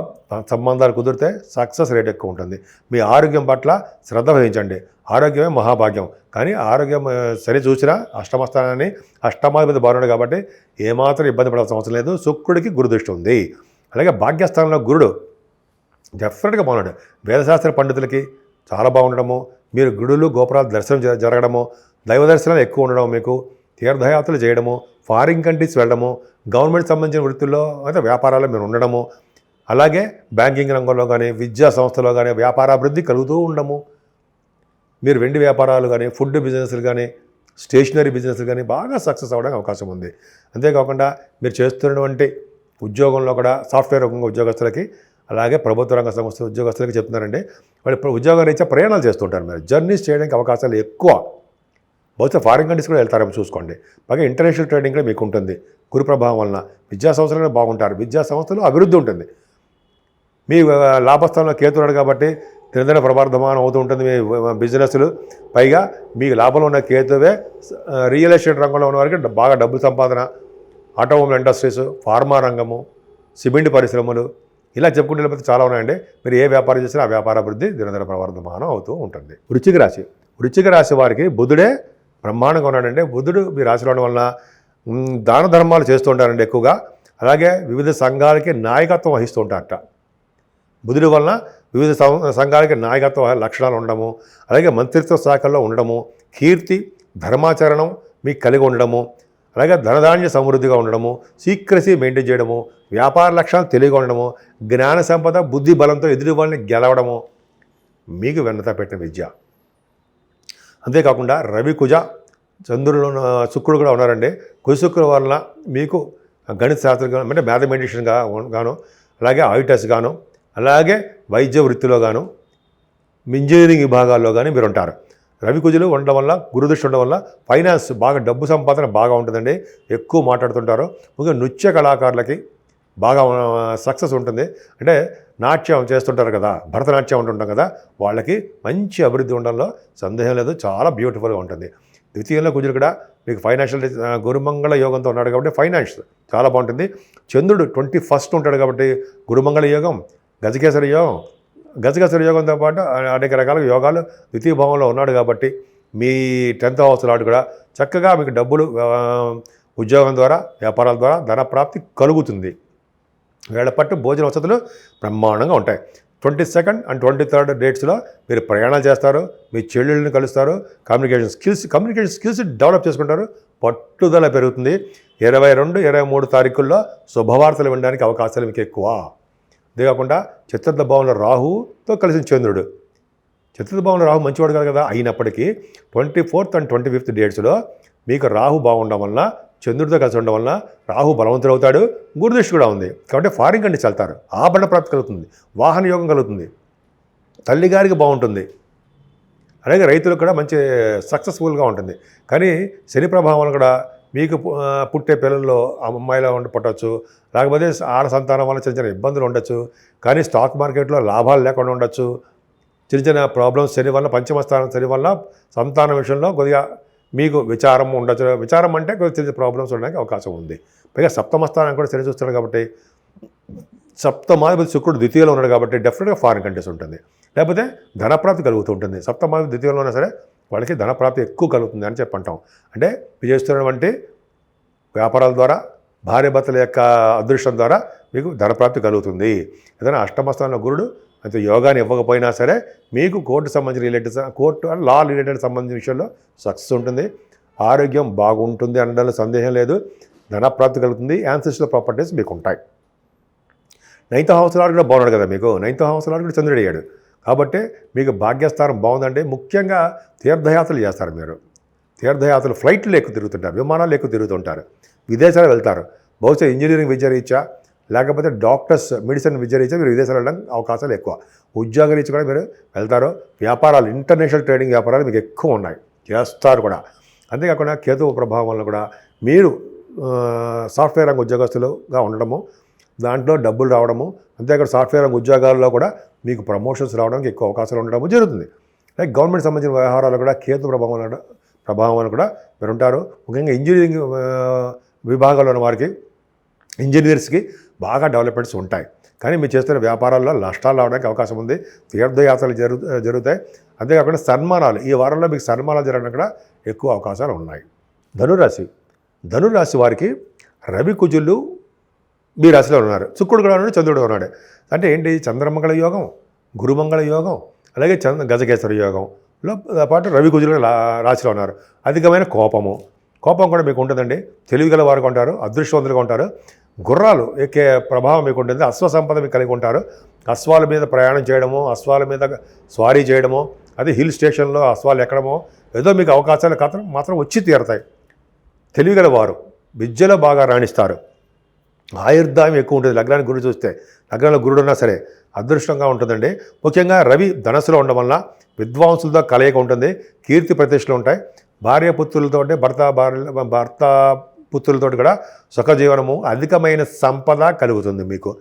సంబంధాలు కుదిరితే సక్సెస్ రేట్ ఎక్కువ ఉంటుంది. మీ ఆరోగ్యం పట్ల శ్రద్ధ వహించండి. ఆరోగ్యమే మహాభాగ్యం. కానీ ఆరోగ్యం సరి చూసినా అష్టమాధిపతి బాగున్నాడు కాబట్టి ఏమాత్రం ఇబ్బంది పడాల్సిన అవసరం లేదు. శుక్రుడికి గురుదృష్టి ఉంది. అలాగే భాగ్యస్థానంలో గురుడు డెఫినెట్గా బాగున్నాడు. వేదశాస్త్ర పండితులకి చాలా బాగుండడము, మీరు గుడులు గోపురాలు దర్శనం జరగడము, దైవ దర్శనాలు ఎక్కువ ఉండడం, మీకు తీర్థయాత్రలు చేయడము, ఫారిన్ కంట్రీస్ వెళ్ళడము, గవర్నమెంట్ సంబంధించిన వృత్తుల్లో అయితే వ్యాపారాలు మీరు ఉండడము, అలాగే బ్యాంకింగ్ రంగంలో కానీ విద్యా సంస్థలో కానీ వ్యాపారాభివృద్ధి కలుగుతూ ఉండము, మీరు వెండి వ్యాపారాలు కానీ ఫుడ్ బిజినెస్లు కానీ స్టేషనరీ బిజినెస్లు కానీ బాగా సక్సెస్ అవ్వడానికి అవకాశం ఉంది. అంతేకాకుండా మీరు చేస్తున్నటువంటి ఉద్యోగంలో కూడా సాఫ్ట్వేర్ రంగ ఉద్యోగస్తులకి అలాగే ప్రభుత్వ రంగ సంస్థ ఉద్యోగస్తులకి చెప్తున్నారండి. వాళ్ళు ఉద్యోగ రీత్యా ప్రయాణాలు చేస్తుంటారు. మీరు జర్నీస్ చేయడానికి అవకాశాలు ఎక్కువ. బహుశా ఫారిన్ కంట్రీస్ కూడా వెళ్తారేమో చూసుకోండి. బాగా ఇంటర్నేషనల్ ట్రేడింగ్ కూడా మీకు ఉంటుంది. గురు ప్రభావం వలన విద్యా సంస్థలు బాగుంటారు. విద్యా సంస్థలు అభివృద్ధి ఉంటుంది. మీ లాభస్థానంలో కేతున్నాడు కాబట్టి దినదిన ప్రవర్ధమానం అవుతూ ఉంటుంది మీ బిజినెస్లు. పైగా మీకు లాభంలో ఉన్న కేతువే రియల్ ఎస్టేట్ రంగంలో ఉన్న వారికి బాగా డబ్బు సంపాదన, ఆటోమొబైల్ ఇండస్ట్రీస్, ఫార్మా రంగము, సిమెంట్ పరిశ్రమలు ఇలా చెప్పుకుంటే లేకపోతే చాలా ఉన్నాయండి. మీరు ఏ వ్యాపారం చేసినా ఆ వ్యాపార అభివృద్ధి దినదిన ప్రవర్ధమానం అవుతూ ఉంటుంది. వృశ్చిక రాశి వారికి బుధుడే బ్రహ్మాండంగా ఉన్నాడండి. బుధుడు మీ రాశిలో ఉండడం వలన దాన ధర్మాలు చేస్తూ ఉంటారండి ఎక్కువగా. అలాగే వివిధ సంఘాలకి నాయకత్వం వహిస్తూ ఉంటారట. బుధుడి వలన వివిధ సంఘాలకి నాయకత్వ లక్షణాలు ఉండడము, అలాగే మంత్రిత్వ శాఖల్లో ఉండడము, కీర్తి ధర్మాచరణం మీకు కలిగి ఉండడము, అలాగే ధనధాన్య సమృద్ధిగా ఉండడము, సీక్రసీ మెయింటైన్ చేయడము, వ్యాపార లక్షణాలు తెలియగా ఉండడము, జ్ఞాన సంపద బుద్ధి బలంతో ఎదుటి వాళ్ళని గెలవడము మీకు వెన్నత పెట్టిన విద్య. అంతేకాకుండా రవి కుజ చంద్రుడు శుక్రుడు కూడా ఉన్నారండి. కుజ శుక్రుడు వలన మీకు గణిత శాస్త్రం అంటే మ్యాథమెటిషియన్గా గాను, అలాగే ఆడిటర్స్ గాను, అలాగే వైద్య వృత్తిలో గాను, ఇంజనీరింగ్ విభాగాల్లో కానీ మీరు ఉంటారు. రవి కుజులు ఉండడం వల్ల, గురుదృష్టి ఉండడం వల్ల ఫైనాన్స్ బాగా, డబ్బు సంపాదన బాగా ఉంటుందండి. ఎక్కువ మాట్లాడుతుంటారు. ముఖ్యంగా నృత్య కళాకారులకి బాగా సక్సెస్ ఉంటుంది. అంటే నాట్యం చేస్తుంటారు కదా, భరతనాట్యం ఉంటుంటాం కదా, వాళ్ళకి మంచి అభివృద్ధి ఉండడంలో సందేహం లేదు. చాలా బ్యూటిఫుల్గా ఉంటుంది. ద్వితీయంలో కుజుడు కూడా మీకు ఫైనాన్షియల్ గురుమంగళ యోగంతో ఉన్నాడు కాబట్టి ఫైనాన్స్ చాలా బాగుంటుంది. చంద్రుడు 21st ఉంటాడు కాబట్టి గురుమంగళ యోగం, గజకేసరి యోగం, గజకేసరి యోగంతో పాటు అనేక రకాల యోగాలు ద్వితీయ భావంలో ఉన్నాడు కాబట్టి మీ 10th హౌస్ లాడు కూడా చక్కగా మీకు డబ్బులు ఉద్యోగం ద్వారా, వ్యాపారాల ద్వారా ధన ప్రాప్తి కలుగుతుంది. వేళ పట్టు భోజన వసతులు బ్రహ్మాండంగా ఉంటాయి. 22nd and 23rd డేట్స్లో మీరు ప్రయాణాలు చేస్తారు, మీ చెల్లెళ్ళని కలుస్తారు, కమ్యూనికేషన్ స్కిల్స్ డెవలప్ చేసుకుంటారు, పట్టుదల పెరుగుతుంది. 22, 23 తారీఖుల్లో శుభవార్తలు వినడానికి అవకాశాలు మీకు ఎక్కువ. అంతేకాకుండా చతుర్థ భావంలో రాహుతో కలిసిన చంద్రుడు, చతుర్థ భావంలో రాహు మంచివాడు కాదు కదా, అయినప్పటికీ 24th and 25th డేట్స్లో మీకు రాహు బాగుండడం వలన, చంద్రుడితో కలిసి ఉండడం వలన రాహు బలవంతుడు అవుతాడు. గురుదృష్టి కూడా ఉంది కాబట్టి ఫారిన్ కంట్రీస్ వెళ్తారు, ఆభరణ ప్రాప్తి కలుగుతుంది, వాహన యోగం కలుగుతుంది, తల్లిగారికి బాగుంటుంది. అలాగే రైతులకు కూడా మంచి సక్సెస్ఫుల్గా ఉంటుంది. కానీ శని ప్రభావం కూడా మీకు పుట్టే పిల్లల్లో అమ్మాయిలా పుట్టవచ్చు, లేకపోతే ఆడ సంతానం వల్ల చిన్న చిన్న ఇబ్బందులు ఉండొచ్చు. కానీ స్టాక్ మార్కెట్లో లాభాలు లేకుండా ఉండొచ్చు. చిన్న చిన్న ప్రాబ్లమ్స్ శని వల్ల, పంచమ స్థానం శని వల్ల సంతానం విషయంలో కొద్దిగా మీకు విచారం ఉండొచ్చు. విచారం అంటే కొద్దిగా చిన్న ప్రాబ్లమ్స్ ఉండడానికి అవకాశం ఉంది. పైగా సప్తమ స్థానం కూడా శని చూస్తున్నాడు కాబట్టి, సప్తమాధిపతి శుక్రుడు ద్వితీయంలో ఉన్నాడు కాబట్టి డెఫినెట్గా ఫారిన్ కంట్రీస్ ఉంటుంది. లేకపోతే ధనప్రాప్తి కలుగుతూ ఉంటుంది. సప్తమాధిపతి ద్వితీయంలో ఉన్నా సరే వాళ్ళకి ధనప్రాప్తి ఎక్కువ కలుగుతుంది అని చెప్పంటాం. అంటే మీరు చేస్తున్నటువంటి వ్యాపారాల ద్వారా, భార్యాభర్తల యొక్క అదృష్టం ద్వారా మీకు ధనప్రాప్తి కలుగుతుంది. ఏదైనా అష్టమ స్థానంలో గురుడు అయితే యోగాన్ని ఇవ్వకపోయినా సరే మీకు కోర్టు సంబంధించిన కోర్టు లా రిలేటెడ్ సంబంధించిన విషయంలో సక్సెస్ ఉంటుంది. ఆరోగ్యం బాగుంటుంది అనడంలో సందేహం లేదు. ధనప్రాప్తి కలుగుతుంది. యాన్సిస్టల్ ప్రాపర్టీస్ మీకు ఉంటాయి. 9th హౌస్ లార్డ్ కూడా బాగున్నాడు కదా మీకు. 9th హౌస్ లార్డ్ కూడా చంద్రుడు అయ్యాడు కాబట్టి మీకు భాగ్యస్థానం బాగుందండి. ముఖ్యంగా తీర్థయాత్రలు చేస్తారు మీరు. తీర్థయాత్రలు ఫ్లైట్లు ఎక్కువ తిరుగుతుంటారు, విమానాలు ఎక్కువ తిరుగుతుంటారు, విదేశాలు వెళ్తారు. బహుశా ఇంజనీరింగ్ విద్య రీత్యా, లేకపోతే డాక్టర్స్ మెడిసిన్ విద్య రీత్యా మీరు విదేశాలు వెళ్ళడానికి అవకాశాలు ఎక్కువ. ఉద్యోగ రీత్యా కూడా మీరు వెళ్తారు. వ్యాపారాలు, ఇంటర్నేషనల్ ట్రేడింగ్ వ్యాపారాలు మీకు ఎక్కువ ఉన్నాయి, చేస్తారు కూడా. అంతేకాకుండా కేతువు ప్రభావం వల్ల కూడా మీరు సాఫ్ట్వేర్ రంగ ఉద్యోగస్తులుగా ఉండడము, దాంట్లో డబ్బులు రావడము, అంతేకాకుండా సాఫ్ట్వేర్ రంగ ఉద్యోగాల్లో కూడా మీకు ప్రమోషన్స్ రావడానికి ఎక్కువ అవకాశాలు ఉండడము జరుగుతుంది. లైక్ గవర్నమెంట్ సంబంధించిన వ్యవహారాలు కూడా కేతు ప్రభావం కూడా మీరు ఉంటారు. ముఖ్యంగా ఇంజనీరింగ్ విభాగంలో ఉన్న వారికి, ఇంజనీర్స్కి బాగా డెవలప్మెంట్స్ ఉంటాయి. కానీ మీరు చేస్తున్న వ్యాపారాల్లో నష్టాలు రావడానికి అవకాశం ఉంది. తీర్థయాత్రలు జరుగుతాయి. అంతేకాకుండా సన్మానాలు, ఈ వారంలో మీకు సన్మానాలు జరగడానికి కూడా ఎక్కువ అవకాశాలు ఉన్నాయి. ధనురాశి వారికి రవి కుజులు మీ రాశిలో ఉన్నారు, శుక్రుడు కూడా ఉన్నాడు, చంద్రుడు ఉన్నాడు. అంటే ఏంటి? చంద్రమంగళ యోగం, గురుమంగళ యోగం, అలాగే గజకేసరి యోగంలో పాటు రవి కుజులు రాశిలో ఉన్నారు. అధికమైన కోపం కూడా మీకు ఉంటుందండి. తెలివిగల వారుగా ఉంటారు, అదృష్టవంతులుగా ఉంటారు. గుర్రాలు ఎక్కే ప్రభావం మీకు ఉంటుంది. అశ్వసంపద మీకు కలిగి ఉంటారు. అశ్వాల మీద ప్రయాణం చేయడము, అశ్వాల మీద స్వారీ చేయడము, అది హిల్ స్టేషన్లో అశ్వాలు ఎక్కడమో ఏదో మీకు అవకాశాలు మాత్రం వచ్చి తీరతాయి. తెలివిగల వారు విద్యలో బాగా రాణిస్తారు. ఆయుర్దాయం ఎక్కువ ఉంటుంది. లగ్నానికి గురుడు చూస్తే, లగ్నంలో గురుడు ఉన్నా సరే అదృష్టంగా ఉంటుందండి. ముఖ్యంగా రవి ధనస్సులో ఉండడం వల్ల విద్వాంసులతో కలయిక ఉంటుంది, కీర్తి ప్రతిష్టలు ఉంటాయి. భార్య పుత్రులతో, భర్త పుత్రులతో కూడా సుఖజీవనము, అధికమైన సంపద కలుగుతుంది మీకు.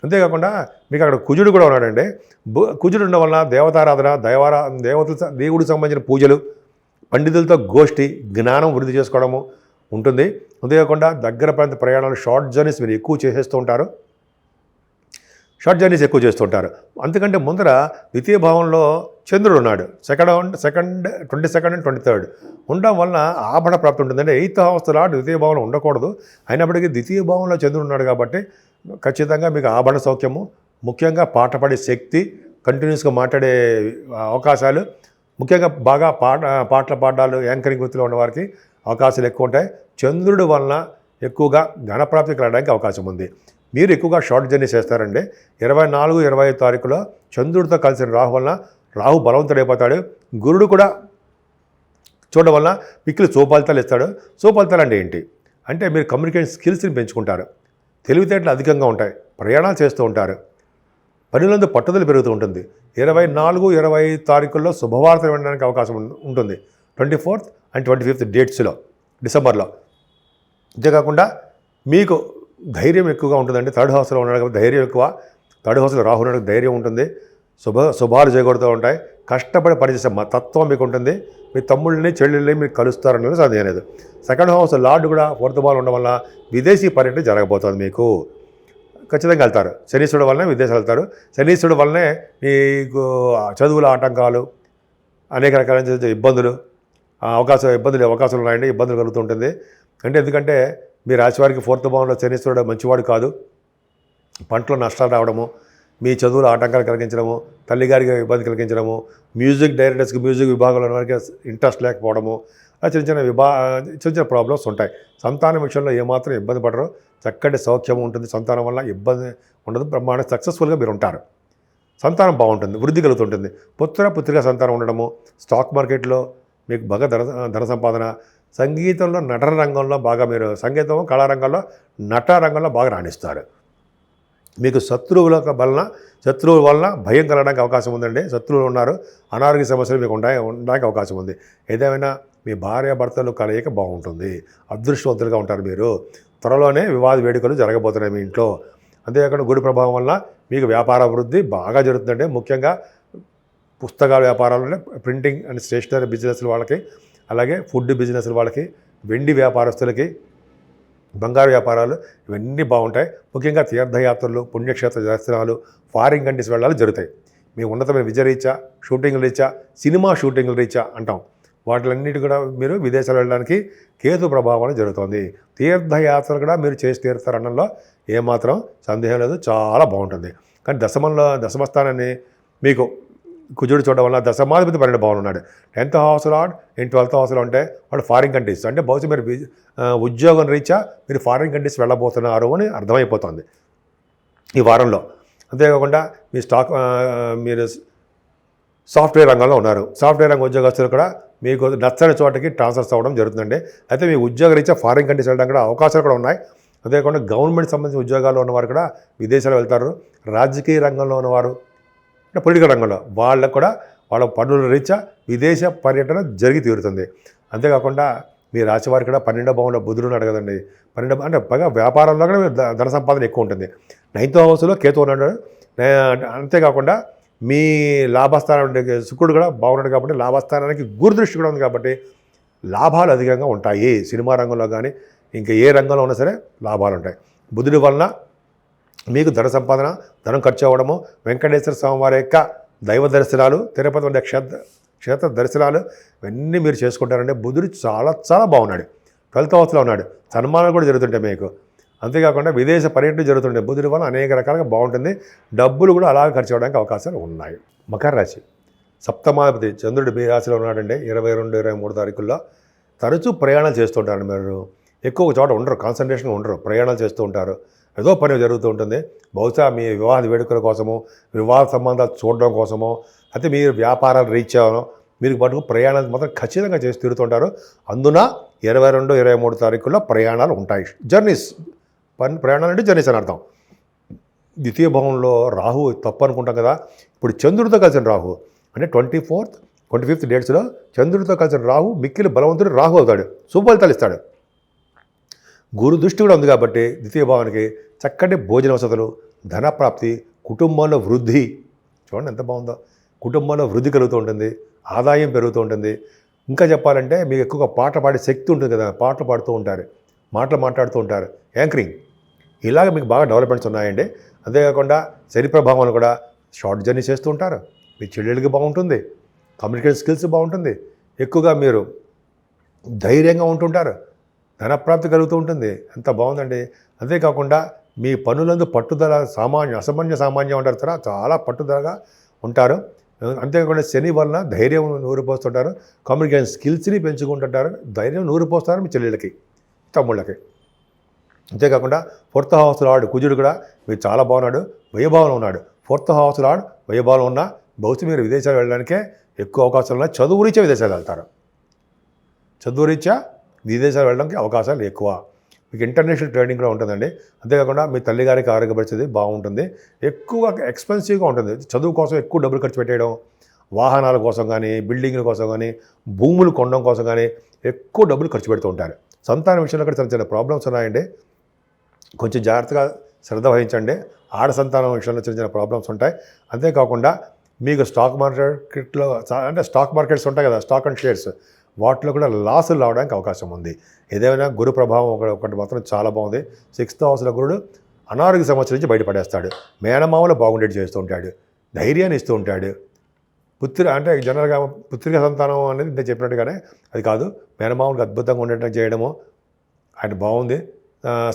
అంతేకాకుండా మీకు అక్కడ కుజుడు కూడా ఉన్నాడండి. కుజుడు ఉండడం వల్ల దేవతారాధన, దేవుడికి సంబంధించిన పూజలు, పండితులతో గోష్ఠి, జ్ఞానం వృద్ధి చేసుకోవడము ఉంటుంది. అంతేకాకుండా దగ్గర ప్రాంత ప్రయాణాలు, షార్ట్ జర్నీస్ మీరు ఎక్కువ చేస్తూ ఉంటారు. అంతకంటే ముందర ద్వితీయ భావంలో చంద్రుడు ఉన్నాడు. సెకండ్ 22nd and 23rd ఉండడం వలన ఆభరణ ప్రాప్తి ఉంటుందంటే 8th హౌస్ లార్డ్ ద్వితీయ భావంలో ఉండకూడదు. అయినప్పటికీ ద్వితీయ భావంలో చంద్రుడు ఉన్నాడు కాబట్టి ఖచ్చితంగా మీకు ఆభరణ సౌఖ్యము, ముఖ్యంగా పాటపడే శక్తి, కంటిన్యూస్గా మాట్లాడే అవకాశాలు, ముఖ్యంగా బాగా పాటలు పాడాలు యాంకరింగ్ వృత్తిలో ఉన్నవారికి అవకాశాలు ఎక్కువ ఉంటాయి. చంద్రుడి వలన ఎక్కువగా ధనప్రాప్తి కలగడానికి అవకాశం ఉంది. మీరు ఎక్కువగా షార్ట్ జర్నీ చేస్తారండి. 24, 25 తారీఖులో చంద్రుడితో కలిసిన రాహు వలన రాహు బలవంతుడైపోతాడు. గురుడు కూడా చూడడం వలన మిక్కిలి సోఫలితాలు ఇస్తాడు. సోఫలితాలు అంటే ఏంటి అంటే మీరు కమ్యూనికేషన్ స్కిల్స్ని పెంచుకుంటారు, తెలివితేటలు అధికంగా ఉంటాయి, ప్రయాణాలు చేస్తూ ఉంటారు, పనులందు పట్టుదల పెరుగుతూ ఉంటుంది. 24, 25 తారీఖుల్లో శుభవార్తలు వినడానికి అవకాశం ఉంటుంది. 24th and 25th డేట్స్లో డిసెంబర్లో. అంతేకాకుండా మీకు ధైర్యం ఎక్కువగా ఉంటుందండి. థర్డ్ హౌస్లో ఉన్నాడు కాబట్టి ధైర్యం ఎక్కువ. థర్డ్ హౌస్లో రాహు ఉన్నాడు, ధైర్యం ఉంటుంది, శుభాలు చేకూరుతూ ఉంటాయి. కష్టపడి పనిచేసే తత్వం మీకు ఉంటుంది. మీ తమ్ముళ్ళని చెల్లెళ్ళని మీరు కలుస్తారనేది సందేహం లేదు. సెకండ్ హౌస్ లార్డ్ కూడా 4th భావం ఉండడం వల్ల విదేశీ పర్యటన జరగబోతుంది. మీకు ఖచ్చితంగా వెళ్తారు. శనీశ్వరుడు వల్లనే విదేశాలు వెళ్తారు. శనీశ్వరుడు వల్లనే మీకు చదువుల ఆటంకాలు, అనేక రకాలైన ఇబ్బందులు అవకాశాలు ఉన్నాయండి. ఇబ్బందులు కలుగుతూ ఉంటుంది. ఎందుకంటే మీ రాశివారికి 4th భావంలో శనీశ్వరుడు మంచివాడు కాదు. పంటలో నష్టాలు రావడము, మీ చదువులు ఆటంకాలు కలిగించడము, తల్లిగారికి ఇబ్బంది కలిగించడము, మ్యూజిక్ డైరెక్టర్స్కి మ్యూజిక్ విభాగంలో వారికి ఇంట్రెస్ట్ లేకపోవడము, చిన్న చిన్న ప్రాబ్లమ్స్ ఉంటాయి. సంతానం విషయంలో ఏమాత్రం ఇబ్బంది పడరు. చక్కటి సౌఖ్యం ఉంటుంది. సంతానం వల్ల ఇబ్బంది ఉండదు. బ్రహ్మాండ సక్సెస్ఫుల్గా మీరు ఉంటారు. సంతానం బాగుంటుంది, వృద్ధి కలుగుతుంటుంది. పుత్రిక సంతానం ఉండడము, స్టాక్ మార్కెట్లో మీకు బాగా ధన సంపాదన, సంగీతంలో నటన రంగంలో బాగా మీరు సంగీతం కళారంగంలో రంగంలో బాగా రాణిస్తారు. మీకు శత్రువుల వలన భయం కలగడానికి అవకాశం ఉందండి. శత్రువులు ఉన్నారు, అనారోగ్య సమస్యలు మీకు ఉండడానికి అవకాశం ఉంది. ఏదేమైనా మీ భార్యాభర్తలు కలయిక బాగుంటుంది, అదృష్టవంతులుగా ఉంటారు. మీరు త్వరలోనే వివాద వేడుకలు జరగబోతున్నాయి మీ ఇంట్లో. అంతేకాకుండా గురు ప్రభావం వల్ల మీకు వ్యాపార అభివృద్ధి బాగా జరుగుతుందండి. ముఖ్యంగా పుస్తకాల వ్యాపారాలు, ప్రింటింగ్ అండ్ స్టేషనరీ బిజినెస్ల వాళ్ళకి, అలాగే ఫుడ్ బిజినెస్ల వాళ్ళకి, వెండి వ్యాపారస్తులకి, బంగారు వ్యాపారాలు ఇవన్నీ బాగుంటాయి. ముఖ్యంగా తీర్థయాత్రలు, పుణ్యక్షేత్ర దర్శనాలు, ఫారిన్ కంట్రీస్ వెళ్ళాలి జరుగుతాయి. మీ ఉన్నతమైన విద్య రీత్యా, షూటింగ్ల రీత్యా, సినిమా షూటింగ్ల రీత్యా అంటాం, వాటిలన్నిటి కూడా మీరు విదేశాలు వెళ్ళడానికి కేతు ప్రభావం జరుగుతుంది. తీర్థయాత్రలు కూడా మీరు చేసి తీరుతారనడంలో ఏమాత్రం సందేహం లేదు, చాలా బాగుంటుంది. కానీ దశమస్థానాన్ని మీకు కుజుడు చూడడం వల్ల దశమాధిపతి 12 భావంలో ఉన్నాడు. 10th హౌస్ లార్డ్ 12th హౌస్లో ఉంటే వాడు ఫారిన్ కంట్రీస్ అంటే బహుశా మీరు ఉద్యోగం రీత్యా మీరు ఫారిన్ కంట్రీస్ వెళ్ళబోతున్నారు అని అర్థమైపోతుంది ఈ వారంలో. అంతేకాకుండా మీ మీరు సాఫ్ట్వేర్ రంగంలో ఉన్నారు. సాఫ్ట్వేర్ రంగ ఉద్యోగస్తులు కూడా మీకు నచ్చని చోటకి ట్రాన్స్ఫర్స్ అవ్వడం జరుగుతుందండి. అయితే మీ ఉద్యోగ రీత్యా ఫారిన్ కంట్రీస్ వెళ్ళడం కూడా అవకాశాలు కూడా ఉన్నాయి. అంతేకాకుండా గవర్నమెంట్ సంబంధించిన ఉద్యోగాల్లో ఉన్నవారు కూడా విదేశాలు వెళ్తారు. రాజకీయ రంగంలో ఉన్నవారు, పొలిటికల్ రంగంలో వాళ్ళకు కూడా వాళ్ళ పనుల రీత్యా విదేశ పర్యటన జరిగి తీరుతుంది. అంతేకాకుండా మీ రాశివారి కూడా 12వ భావంలో బుధుడు ఉన్నాడు కదండి. 12 అంటే బాగా వ్యాపారంలో కూడా ధన సంపాదన ఎక్కువ ఉంటుంది. 9th హౌస్లో కేతు ఉన్నాడు. అంతేకాకుండా మీ లాభస్థానం శుక్రుడు కూడా బాగున్నాడు కాబట్టి లాభస్థానానికి గురుదృష్టి కూడా ఉంది కాబట్టి లాభాలు అధికంగా ఉంటాయి. సినిమా రంగంలో కానీ ఇంకా ఏ రంగంలో ఉన్నా సరే లాభాలు ఉంటాయి. బుధుడి వలన మీకు ధన సంపాదన, ధనం ఖర్చు అవ్వడము, వెంకటేశ్వర స్వామి వారి యొక్క దైవ దర్శనాలు, తిరుపతి వంటి క్షేత్ర దర్శనాలు ఇవన్నీ మీరు చేసుకుంటారంటే బుధుడు చాలా చాలా బాగున్నాడు. 12th హౌస్లో ఉన్నాడు. సన్మానాలు కూడా జరుగుతుంటాయి మీకు. అంతేకాకుండా విదేశ పర్యటన జరుగుతుంటాయి. బుధుడి వల్ల అనేక రకాలుగా బాగుంటుంది. డబ్బులు కూడా అలాగే ఖర్చు అవ్వడానికి అవకాశాలు ఉన్నాయి. మకర రాశి సప్తమాధిపతి చంద్రుడు మీ రాశిలో ఉన్నాడండి. 22, 23 తారీఖుల్లో తరచూ ప్రయాణాలు చేస్తుంటారు. మీరు ఎక్కువ చోట ఉండరు, కాన్సన్ట్రేషన్గా ఉండరు, ప్రయాణాలు చేస్తూ ఉంటారు. ఏదో పని జరుగుతూ ఉంటుంది. బహుశా మీ వివాహ వేడుకల కోసమో, వివాహ సంబంధాలు చూడడం కోసమో, అయితే మీరు వ్యాపారాలు రీత్యానో మీరు మటుకు ప్రయాణాలు మాత్రం ఖచ్చితంగా చేసి తిరుగుతుంటారు. అందున 22, 23 తారీఖుల్లో ప్రయాణాలు ఉంటాయి. జర్నీస్, ప్రయాణాలు అంటే జర్నీస్ అని అర్థం. ద్వితీయ భావంలో రాహు తప్పు అనుకుంటాం కదా. ఇప్పుడు చంద్రుడితో కలిసిన రాహు అంటే 24th, 25th డేట్స్లో చంద్రుడితో కలిసిన రాహు మిక్కిలి బలవంతుడు రాహు అవుతాడు, శుభఫలితాలు ఇస్తాడు. గురు దృష్టి కూడా ఉంది కాబట్టి ద్వితీయ భావానికి చక్కటి భోజన వసతులు, ధనప్రాప్తి, కుటుంబంలో వృద్ధి. చూడండి ఎంత బాగుందో. కుటుంబంలో వృద్ధి కలుగుతూ ఉంటుంది, ఆదాయం పెరుగుతూ ఉంటుంది. ఇంకా చెప్పాలంటే మీకు ఎక్కువగా పాట పాడే శక్తి ఉంటుంది కదా, పాటలు పాడుతూ ఉంటారు, మాటలు మాట్లాడుతూ ఉంటారు, యాంకరింగ్, ఇలాగ మీకు బాగా డెవలప్మెంట్స్ ఉన్నాయండి. అంతేకాకుండా శని ప్రభావాలు కూడా షార్ట్ జర్నీ చేస్తూ ఉంటారు. మీ చెల్లెళ్ళకి బాగుంటుంది, కమ్యూనికేషన్ స్కిల్స్ బాగుంటుంది, ఎక్కువగా మీరు ధైర్యంగా ఉంటుంటారు, ధనప్రాప్తి కలుగుతూ ఉంటుంది. ఎంత బాగుందండి. అంతేకాకుండా మీ పనులందు పట్టుదల, సామాన్యం అంటారు కదా, చాలా పట్టుదలగా ఉంటారు. అంతేకాకుండా శని వలన ధైర్యం నూరిపోస్తుంటారు, కమ్యూనికేషన్ స్కిల్స్ని పెంచుకుంటుంటారు, ధైర్యం నూరిపోస్తారు మీ చెల్లెళ్ళకి, తమ్ముళ్ళకి. అంతేకాకుండా 4th హౌస్ లార్డ్ కుజుడు కూడా మీరు చాలా బాగున్నాడు, వ్యయభావంలో ఉన్నాడు. 4th హౌస్ లార్డ్ వ్యయభావంలో ఉన్న బహుశా మీరు విదేశాలు వెళ్ళడానికే ఎక్కువ అవకాశాలు ఉన్నాయి. చదువు రీత్యా విదేశాలు వెళ్తారు, చదువు రీత్యా విదేశాలు వెళ్ళడానికి అవకాశాలు ఎక్కువ. మీకు ఇంటర్నేషనల్ ట్రేడింగ్ కూడా ఉంటుందండి. అంతేకాకుండా మీ తల్లిగారికి ఆరోగ్య పరిస్థితి బాగుంటుంది. ఎక్కువగా ఎక్స్పెన్సివ్గా ఉంటుంది. చదువు కోసం ఎక్కువ డబ్బులు ఖర్చు పెట్టేయడం, వాహనాల కోసం కానీ, బిల్డింగ్ల కోసం కానీ, భూములు కొనడం కోసం కానీ ఎక్కువ డబ్బులు ఖర్చు పెడుతూ ఉంటారు. సంతానం విషయంలో కూడా చిన్న చిన్న ప్రాబ్లమ్స్ ఉన్నాయండి. కొంచెం జాగ్రత్తగా శ్రద్ధ వహించండి. ఆడ సంతానం విషయంలో చిన్న చిన్న ప్రాబ్లమ్స్ ఉంటాయి. అంతేకాకుండా మీకు స్టాక్ మార్కెట్లో అంటే స్టాక్ మార్కెట్స్ ఉంటాయి కదా, స్టాక్ అండ్ షేర్స్, వాటిలో కూడా లాసులు రావడానికి అవకాశం ఉంది. ఏదైనా గురు ప్రభావం ఒకటి మాత్రం చాలా బాగుంది. 6th హౌస్లో గురుడు అనారోగ్య సమస్య నుంచి బయటపడేస్తాడు. మేనమామలు బాగుండేది చేస్తూ ఉంటాడు, ధైర్యాన్ని ఇస్తూ ఉంటాడు. అంటే జనరల్గా పుత్రిక సంతానం అనేది నేను చెప్పినట్టుగానే అది కాదు, మేనమామలకు అద్భుతంగా ఉండేటట్టు చేయడము ఆయన బాగుంది.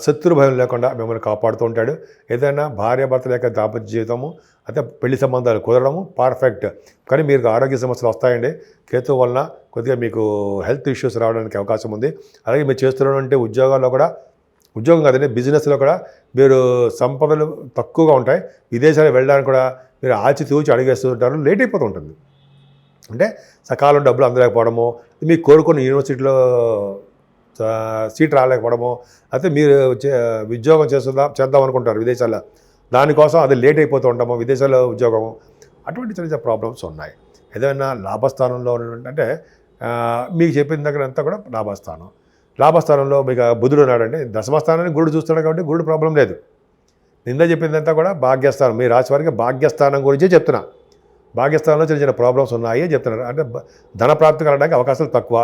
శత్రు భయం లేకుండా మిమ్మల్ని కాపాడుతూ ఉంటాడు. ఏదైనా భార్యాభర్త లేక దాంపత్య జీవితము అయితే పెళ్లి సంబంధాలు కుదరడము పర్ఫెక్ట్. కానీ మీకు ఆరోగ్య సమస్యలు వస్తాయండి. కేతు వలన కొద్దిగా మీకు హెల్త్ ఇష్యూస్ రావడానికి అవకాశం ఉంది. అలాగే మీరు చేస్తున్నటువంటి ఉద్యోగాల్లో కూడా, ఉద్యోగం కాదండి బిజినెస్లో కూడా మీరు సంపదలు తక్కువగా ఉంటాయి. విదేశాలు వెళ్ళడానికి కూడా మీరు ఆచితూచి అడిగేస్తూ ఉంటారు, లేట్ అయిపోతూ ఉంటుంది. అంటే సకాలంలో డబ్బులు అందలేకపోవడము, మీకు కోరుకున్న యూనివర్సిటీలో సీట్ రాలేకపోవడము, అయితే మీరు ఉద్యోగం చేద్దాం అనుకుంటారు విదేశాల్లో, దానికోసం అది లేట్ అయిపోతూ ఉంటాము, విదేశాల్లో ఉద్యోగము, అటువంటి చిన్న చిన్న ప్రాబ్లమ్స్ ఉన్నాయి. ఏదైనా లాభస్థానంలో అంటే మీకు చెప్పిన దగ్గర అంతా కూడా లాభస్థానంలో మీకు బుధుడు ఉన్నాడండి. దశమస్థానాన్ని గురుడు చూస్తున్నాడు కాబట్టి గురుడు ప్రాబ్లం లేదు. నింద చెప్పిందంతా కూడా భాగ్యస్థానం, మీ రాశి వారికి భాగ్యస్థానం గురించే చెప్తున్నా. భాగ్యస్థానంలో చిన్న చిన్న ప్రాబ్లమ్స్ ఉన్నాయి అని చెప్తున్నారు. అంటే ధన ప్రాప్తి కలగడానికి అవకాశాలు తక్కువ.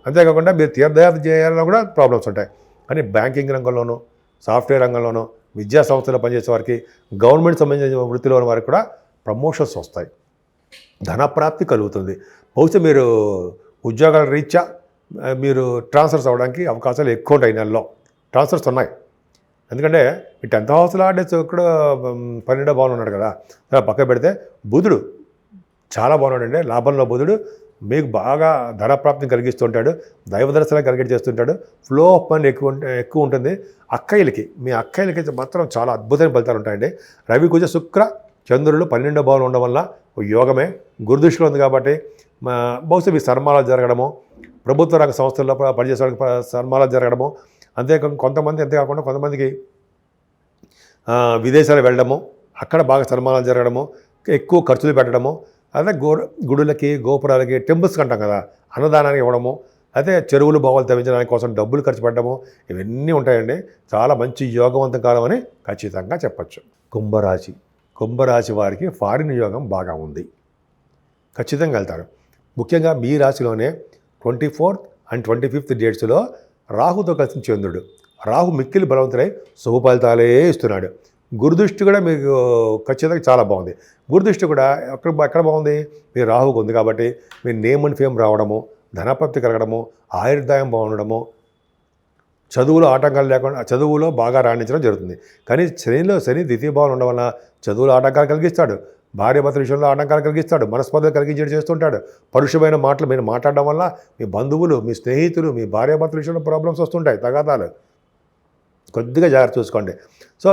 అంతేకాకుండా మీరు తీర్థయాత్ర చేయాలన్నా కూడా ప్రాబ్లమ్స్ ఉంటాయి. కానీ బ్యాంకింగ్ రంగంలోనూ, సాఫ్ట్వేర్ రంగంలోనూ, విద్యా సంస్థలో పనిచేసే వారికి, గవర్నమెంట్ సంబంధించిన వృత్తిలో ఉన్న వారికి కూడా ప్రమోషన్స్ వస్తాయి, ధనప్రాప్తి కలుగుతుంది. బహుశా మీరు ఉద్యోగాల రీత్యా మీరు ట్రాన్స్ఫర్స్ అవ్వడానికి అవకాశాలు ఎక్కువ ఉంటాయి. నెలలో ట్రాన్స్ఫర్స్ ఉన్నాయి. ఎందుకంటే ఈ 10th హౌస్లో ఆడేసి ఇక్కడ 12వ భావంలో ఉన్నాడు కదా, పక్క పెడితే బుధుడు చాలా బాగున్నాడండి. లాభంలో బుధుడు మీకు బాగా ధనప్రాప్తిని కలిగిస్తుంటాడు, దైవ దర్శనం కలిగి చేస్తుంటాడు, ఫ్లో ఆఫ్ మనీ ఎక్కువ ఉంటుంది. మీ అక్కయ్యలకి మాత్రం చాలా అద్భుతమైన ఫలితాలు ఉంటాయండి. రవి కుజ శుక్ర చంద్రులు 12వ భావంలో ఉండడం వల్ల యోగమే. గురుదృష్టిలో ఉంది కాబట్టి బహుశా మీ సన్మానాలు జరగడము, ప్రభుత్వ రంగ సంస్థల్లో పనిచేసే వాళ్ళకి సన్మానాలు జరగడము, అంతేకాకుండా కొంతమందికి విదేశాలు వెళ్ళడము, అక్కడ బాగా సన్మానాలు జరగడము, ఎక్కువ ఖర్చులు పెట్టడము, అదే గుడులకి గోపురాలకి టెంపుల్స్కి అంటాం కదా, అన్నదానానికి ఇవ్వడము, అయితే చెరువులు బావులు తవ్వించడానికి కోసం డబ్బులు ఖర్చు పెట్టడము, ఇవన్నీ ఉంటాయండి. చాలా మంచి యోగవంతం కాలం అని ఖచ్చితంగా చెప్పచ్చు. కుంభరాశి వారికి ఫారిన్ యోగం బాగా ఉంది, ఖచ్చితంగా వెళ్తారు. ముఖ్యంగా మీ రాశిలోనే 24th and 25th డేట్స్లో రాహుతో కలిసిన చంద్రుడు. రాహు మిక్కిలి బలవంతుడై శుభ ఫలితాలే ఇస్తున్నాడు. గురుదృష్టి కూడా మీకు ఖచ్చితంగా చాలా బాగుంది. గురుదృష్టి కూడా ఎక్కడ బాగుంది, మీరు రాహుకు ఉంది కాబట్టి మీరు నేమ్ అండ్ ఫేమ్ రావడము, ధనప్రాప్తి కలగడము, ఆయుర్దాయం బాగుండడము, చదువులో ఆటంకాలు లేకుండా చదువులో బాగా రాణించడం జరుగుతుంది. కానీ శని ద్వితీయ భావం ఉండడం వల్ల చదువులో ఆటంకాలు కలిగిస్తాడు, భార్యాభర్తల విషయంలో ఆటంకాలు కలిగిస్తాడు, మనస్పర్ధలు కలిగించేది చేస్తుంటాడు. పరుషమైన మాటలు మీరు మాట్లాడడం వల్ల మీ బంధువులు, మీ స్నేహితులు, మీ భార్యాభర్తల విషయంలో ప్రాబ్లమ్స్ వస్తుంటాయి, తగాదాలు. కొద్దిగా జాగ్రత్త చూసుకోండి. సో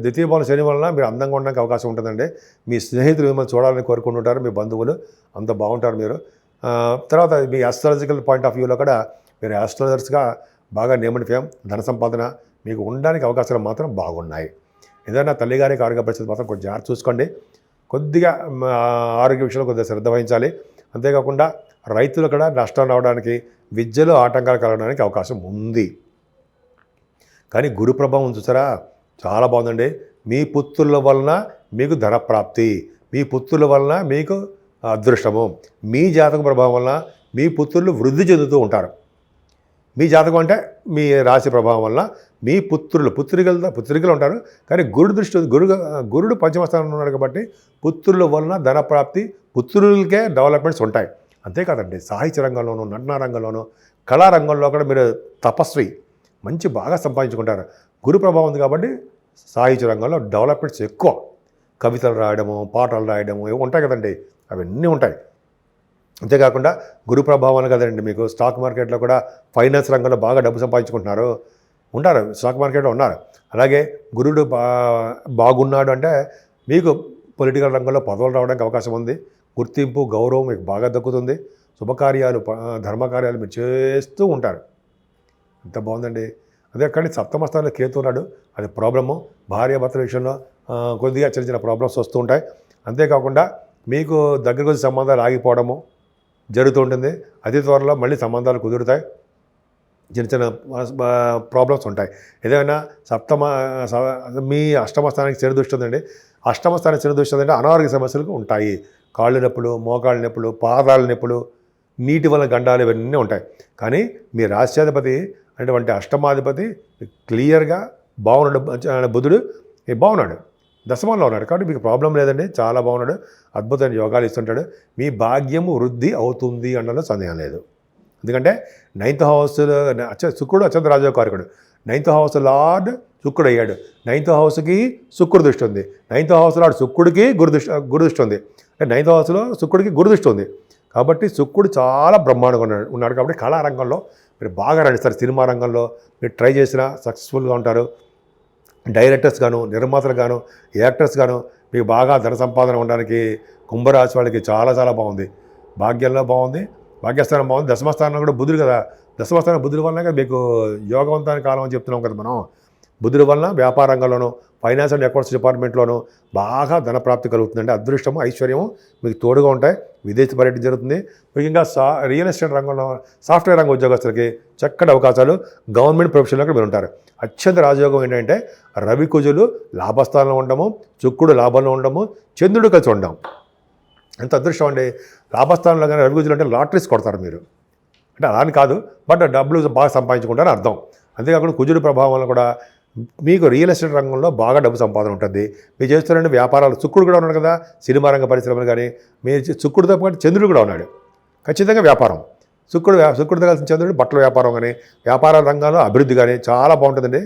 ద్వితీయ భావం శని వలన మీరు అందంగా ఉండడానికి అవకాశం ఉంటుందండి. మీ స్నేహితులు మిమ్మల్ని చూడాలని కోరుకుంటుంటారు, మీ బంధువులు అంత బాగుంటారు మీరు. తర్వాత మీ ఆస్ట్రాలజికల్ పాయింట్ ఆఫ్ వ్యూలో కూడా మీరు ఆస్ట్రాలజర్స్గా బాగా నేమ్ అండ్ ఫేమ్, ధన సంపాదన మీకు ఉండడానికి అవకాశాలు మాత్రం బాగున్నాయి. ఏదైనా తల్లిగారికి ఆరోగ్య పరిస్థితి మాత్రం కొంచెం జాగ్రత్త చూసుకోండి. కొద్దిగా ఆరోగ్య విషయంలో కొద్దిగా శ్రద్ధ వహించాలి. అంతేకాకుండా రైతులు కూడా నష్టం రావడానికి, విద్యలో ఆటంకాలు కలగడానికి అవకాశం ఉంది. కానీ గురు ప్రభావం చూసారా, చాలా బాగుందండి. మీ పుత్రుల వలన మీకు ధనప్రాప్తి, మీ పుత్రుల వలన మీకు అదృష్టము, మీ జాతక ప్రభావం వలన మీ పుత్రులు వృద్ధి చెందుతూ ఉంటారు. మీ జాతకం అంటే మీ రాశి ప్రభావం వల్ల మీ పుత్రికలు ఉంటారు. కానీ గురుడు పంచమ స్థానంలో ఉన్నాడు కాబట్టి పుత్రుల వలన ధనప్రాప్తి, పుత్రులకే డెవలప్మెంట్స్ ఉంటాయి. అంతేకాదండి, సాహిత్య రంగంలోనూ, నటనా రంగంలోనూ, కళారంగంలో కూడా మీరు తపస్వి, మంచి బాగా సంపాదించుకుంటారు. గురు ప్రభావం ఉంది కాబట్టి సాహిత్య రంగంలో డెవలప్మెంట్స్ ఎక్కువ. కవితలు రాయడము, పాటలు రాయడము ఇవి ఉంటాయి కదండి, అవన్నీ ఉంటాయి. అంతేకాకుండా గురు ప్రభావాలు కదండి మీకు స్టాక్ మార్కెట్లో కూడా ఫైనాన్స్ రంగంలో బాగా డబ్బు సంపాదించుకుంటున్నారు, ఉంటారు, స్టాక్ మార్కెట్లో ఉన్నారు. అలాగే గురుడు బాగున్నాడు అంటే మీకు పొలిటికల్ రంగంలో పదవులు రావడానికి అవకాశం ఉంది, గుర్తింపు గౌరవం మీకు బాగా దక్కుతుంది, శుభకార్యాలు ధర్మకార్యాలు మీరు చేస్తూ ఉంటారు. ఎంత బాగుందండి. అదే కానీ సప్తమ స్థానంలో కేతు ఉన్నాడు, అది ప్రాబ్లము. భార్యాభర్తల విషయంలో కొద్దిగా చిన్న చిన్న ప్రాబ్లమ్స్ వస్తూ ఉంటాయి. అంతేకాకుండా మీకు దగ్గరకు వచ్చి సంబంధాలు ఆగిపోవడము జరుగుతూ ఉంటుంది. అతి త్వరలో మళ్ళీ సంబంధాలు కుదురుతాయి. చిన్న చిన్న ప్రాబ్లమ్స్ ఉంటాయి. ఏదైనా మీ అష్టమ స్థానానికి శని దృష్టి ఉందండి. అష్టమ స్థానానికి శని దృష్టి ఉందంటే అనారోగ్య సమస్యలు ఉంటాయి. కాళ్ళు నొప్పులు, మోకాళ్ళ నొప్పులు, పాదాల నొప్పులు, నీటి వల్ల గండాలు ఇవన్నీ ఉంటాయి. కానీ మీ రాష్ట్రాధిపతి అటువంటి అష్టమాధిపతి క్లియర్గా బాగున్నాడు, బుధుడు బాగున్నాడు, దశమంలో ఉన్నాడు. కాబట్టి మీకు ప్రాబ్లం లేదండి, చాలా బాగున్నాడు, అద్భుతమైన యోగాలు ఇస్తుంటాడు. మీ భాగ్యము వృద్ధి అవుతుంది అనడంలో సందేహం లేదు. ఎందుకంటే 9th హౌస్ శుక్రుడు అత్యంత రాజకారకుడు. 9th హౌస్ లార్డ్ శుక్రుడు అయ్యాడు. 9th హౌస్కి శుక్రుడు దృష్టి ఉంది. 9th హౌస్ లార్డ్ శుక్రుడికి గురుదృష్టి ఉంది. 9th హౌస్లో శుక్రుడికి గురుదృష్టి ఉంది. కాబట్టి శుక్రుడు చాలా బ్రహ్మాండంగా ఉన్నాడు. కాబట్టి కళారంగంలో మీరు బాగా రాణిస్తారు. సినిమా రంగంలో మీరు ట్రై చేసినా సక్సెస్ఫుల్గా ఉంటారు. డైరెక్టర్స్ గాను, నిర్మాతలు గాను, యాక్టర్స్ గాను మీకు బాగా ధన సంపాదన ఉండడానికి కుంభరాశి వాళ్ళకి చాలా చాలా బాగుంది. భాగ్యంలో బాగుంది, భాగ్యస్థానం బాగుంది, దశమస్థానం కూడా బుధుడు కదా, దశమస్థానం బుధుడి వల్లనే కదా మీకు యోగవంతానికి కాలం అని చెప్తున్నాం కదా మనం. బుధుడి వలన వ్యాపార రంగంలోనూ, ఫైనాన్స్ అండ్ అకౌంట్స్ డిపార్ట్మెంట్లోనూ బాగా ధనప్రాప్తి కలుగుతుందండి. అదృష్టము, ఐశ్వర్యము మీకు తోడుగా ఉంటాయి. విదేశీ పర్యటన జరుగుతుంది. ముఖ్యంగా రియల్ ఎస్టేట్ రంగంలో, సాఫ్ట్వేర్ రంగ ఉద్యోగస్తులకి చక్కటి అవకాశాలు, గవర్నమెంట్ ప్రొఫెషన్లో మీరు ఉంటారు. అత్యంత రాజయోగం ఏంటంటే రవి కుజులు లాభస్థానంలో ఉండము, శుక్రుడు లాభంలో ఉండము, చంద్రుడు కలిసి ఉండడం. ఎంత అదృష్టం అండి. లాభస్థానంలో కానీ రవి కుజులు అంటే లాటరీస్ కొడతారు మీరు. అంటే అలా అని కాదు, బట్ డబ్బులు బాగా సంపాదించుకుంటారని అర్థం. అంతేకాకుండా కుజుడు ప్రభావం వల్ల కూడా మీకు రియల్ ఎస్టేట్ రంగంలో బాగా డబ్బు సంపాదన ఉంటుంది. మీరు చేస్తున్న వ్యాపారాలు, శుక్రుడు కూడా ఉన్నాడు కదా, సినిమా రంగ పరిశ్రమలు కానీ, మీరు శుక్రుడితో పాటు చంద్రుడు కూడా ఉన్నాడు. ఖచ్చితంగా వ్యాపారం, శుక్రుడితో కలిసిన చంద్రుడు బట్టల వ్యాపారం కానీ, వ్యాపార రంగంలో అభివృద్ధి కానీ చాలా బాగుంటుందండి.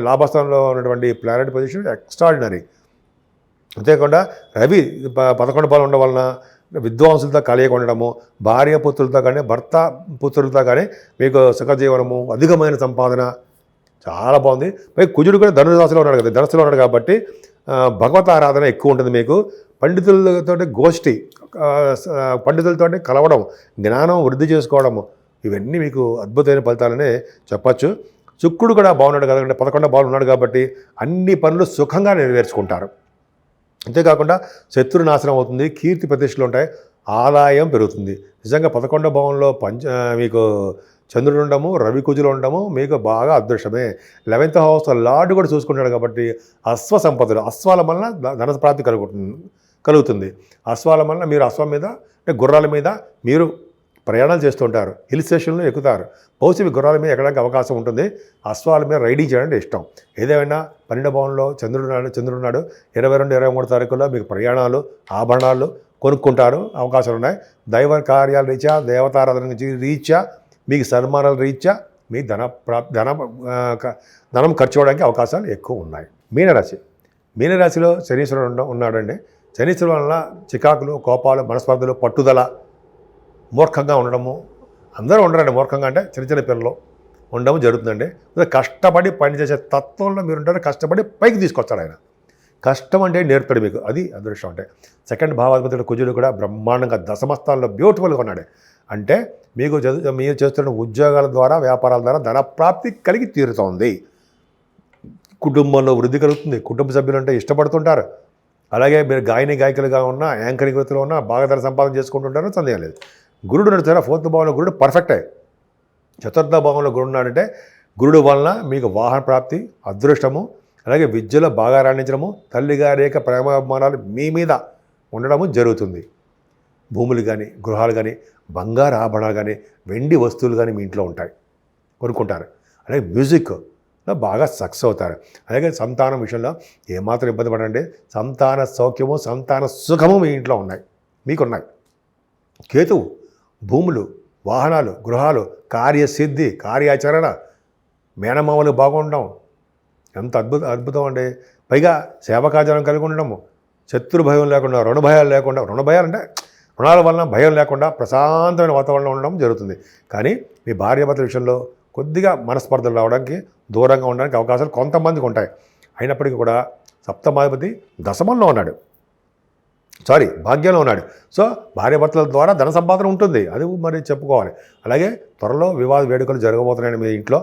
లాభస్థానంలో ఉన్నటువంటి ప్లానెట్ పొజిషన్ ఎక్స్ట్రాడినరీ. అంతేకాకుండా రవి 11 పాలు ఉండడం వలన విద్వాంసులతో కలియక ఉండడము, భార్య పుత్రులతో కానీ, భర్త పుత్రులతో కానీ మీకు సుఖజీవనము, అధికమైన సంపాదన చాలా బాగుంది. పై కుజుడు కూడా ధనురాశిలో ఉన్నాడు కదా, ధనుసులో ఉన్నాడు కాబట్టి భగవత్ ఆరాధన ఎక్కువ ఉంటుంది. మీకు పండితులతో గోష్ఠి, పండితులతో కలవడం, జ్ఞానం వృద్ధి చేసుకోవడము, ఇవన్నీ మీకు అద్భుతమైన ఫలితాలనే చెప్పచ్చు. శుక్రుడు కూడా బాగున్నాడు కదండి, 11 బాలు ఉన్నాడు కాబట్టి అన్ని పనులు సుఖంగా నెరవేర్చుకుంటారు. అంతేకాకుండా శత్రు నాశనం అవుతుంది, కీర్తి ప్రతిష్టలు ఉంటాయి, ఆదాయం పెరుగుతుంది. నిజంగా 11 భావంలో మీకు చంద్రుడు ఉండము, రవి కుజులు ఉండము మీకు బాగా అదృష్టమే. 11th హౌస్ లార్డ్ కూడా చూసుకుంటాడు కాబట్టి అశ్వ సంపదలు, అశ్వాల వలన ధన ప్రాప్తి కలుగుతుంది. అశ్వాల వలన మీరు అశ్వం మీద అంటే గుర్రాల మీద మీరు ప్రయాణాలు చేస్తుంటారు, హిల్ స్టేషన్లో ఎక్కుతారు, బహుశా గుర్రాల మీద ఎక్కడానికి అవకాశం ఉంటుంది. అశ్వాల మీద రైడింగ్ చేయడానికి ఇష్టం. ఏదేమైనా 12వ భావంలో చంద్రుడు ఉన్నాడు. 22, 23 తారీఖుల్లో మీకు ప్రయాణాలు, ఆభరణాలు కొనుక్కుంటారు, అవకాశాలు ఉన్నాయి. దైవ కార్యాల రీత్యా, దేవతారాధన రీత్యా, మీకు సన్మానాల రీత్యా మీ ధనం ఖర్చు అవడానికి అవకాశాలు ఎక్కువ ఉన్నాయి. మీనరాశిలో శనీశ్వరుడు ఉన్నాడండి. శనీశ్వరుడు వలన చికాకులు, కోపాలు, మనస్పర్ధలు, పట్టుదల, మూర్ఖంగా ఉండడము, అందరూ ఉండరండి మూర్ఖంగా, అంటే చిన్న చిన్న పిల్లలు ఉండడం జరుగుతుందండి. కష్టపడి పని చేసే తత్వంలో మీరు ఉంటారు, కష్టపడి పైకి తీసుకొస్తాడు ఆయన. కష్టం అంటే నేర్పుతాడు మీకు, అది అదృష్టం. అంటే 2nd భావాధిపతుడు కుజుడు కూడా బ్రహ్మాండంగా దశమస్థానంలో బ్యూటిఫుల్గా ఉన్నాడు. అంటే మీరు చేస్తున్న ఉద్యోగాల ద్వారా, వ్యాపారాల ద్వారా ధనప్రాప్తి కలిగి తీరుతోంది. కుటుంబంలో వృద్ధి కలుగుతుంది, కుటుంబ సభ్యులు అంటే ఇష్టపడుతుంటారు. అలాగే మీరు గాయకులుగా ఉన్న, యాంకరింగ్ వృత్తిలో ఉన్న బాగా ధన సంపాదన చేసుకుంటుంటారో సందేహం లేదు. గురుడు నడుస్తారా 4th భావంలో గురుడు పర్ఫెక్టే. 4th భావంలో గురుడు ఉన్నాడంటే గురుడు వలన మీకు వాహన ప్రాప్తి, అదృష్టము, అలాగే విద్యలో బాగా రాణించడము, తల్లిగారి యొక్క ప్రేమాభిమానాలు మీ మీద ఉండడము జరుగుతుంది. భూములు కానీ, గృహాలు కానీ, బంగారు ఆభరణాలు కానీ, వెండి వస్తువులు కానీ మీ ఇంట్లో ఉంటాయి, కొనుక్కుంటారు. అలాగే మ్యూజిక్లో బాగా సక్సెస్ అవుతారు. అలాగే సంతానం విషయంలో ఏమాత్రం ఇబ్బంది పడండి, సంతాన సౌఖ్యము, సంతాన సుఖము మీ ఇంట్లో ఉన్నాయి, మీకున్నాయి. కేతువు భూములు, వాహనాలు, గృహాలు, కార్యసిద్ధి, కార్యాచరణ, మేనమామలు బాగుండడం ఎంత అద్భుతం అండి. పైగా సేవకాచారం కలిగి ఉండడము, శత్రు భయం లేకుండా, రుణ భయాలు లేకుండా, రుణ భయాలు అంటే రుణాల వలన భయం లేకుండా ప్రశాంతమైన వాతావరణం ఉండడం జరుగుతుంది. కానీ మీ భార్యాభర్తల విషయంలో కొద్దిగా మనస్పర్ధలు రావడానికి, దూరంగా ఉండడానికి అవకాశాలు కొంతమందికి ఉంటాయి. అయినప్పటికీ కూడా సప్తమాధిపతి దశమంలో ఉన్నాడు, భాగ్యంలో ఉన్నాడు. సో భార్యాభర్తల ద్వారా ధన సంపాదన ఉంటుంది, అది మరి చెప్పుకోవాలి. అలాగే త్వరలో వివాహ వేడుకలు జరగబోతున్నాయని మీ ఇంట్లో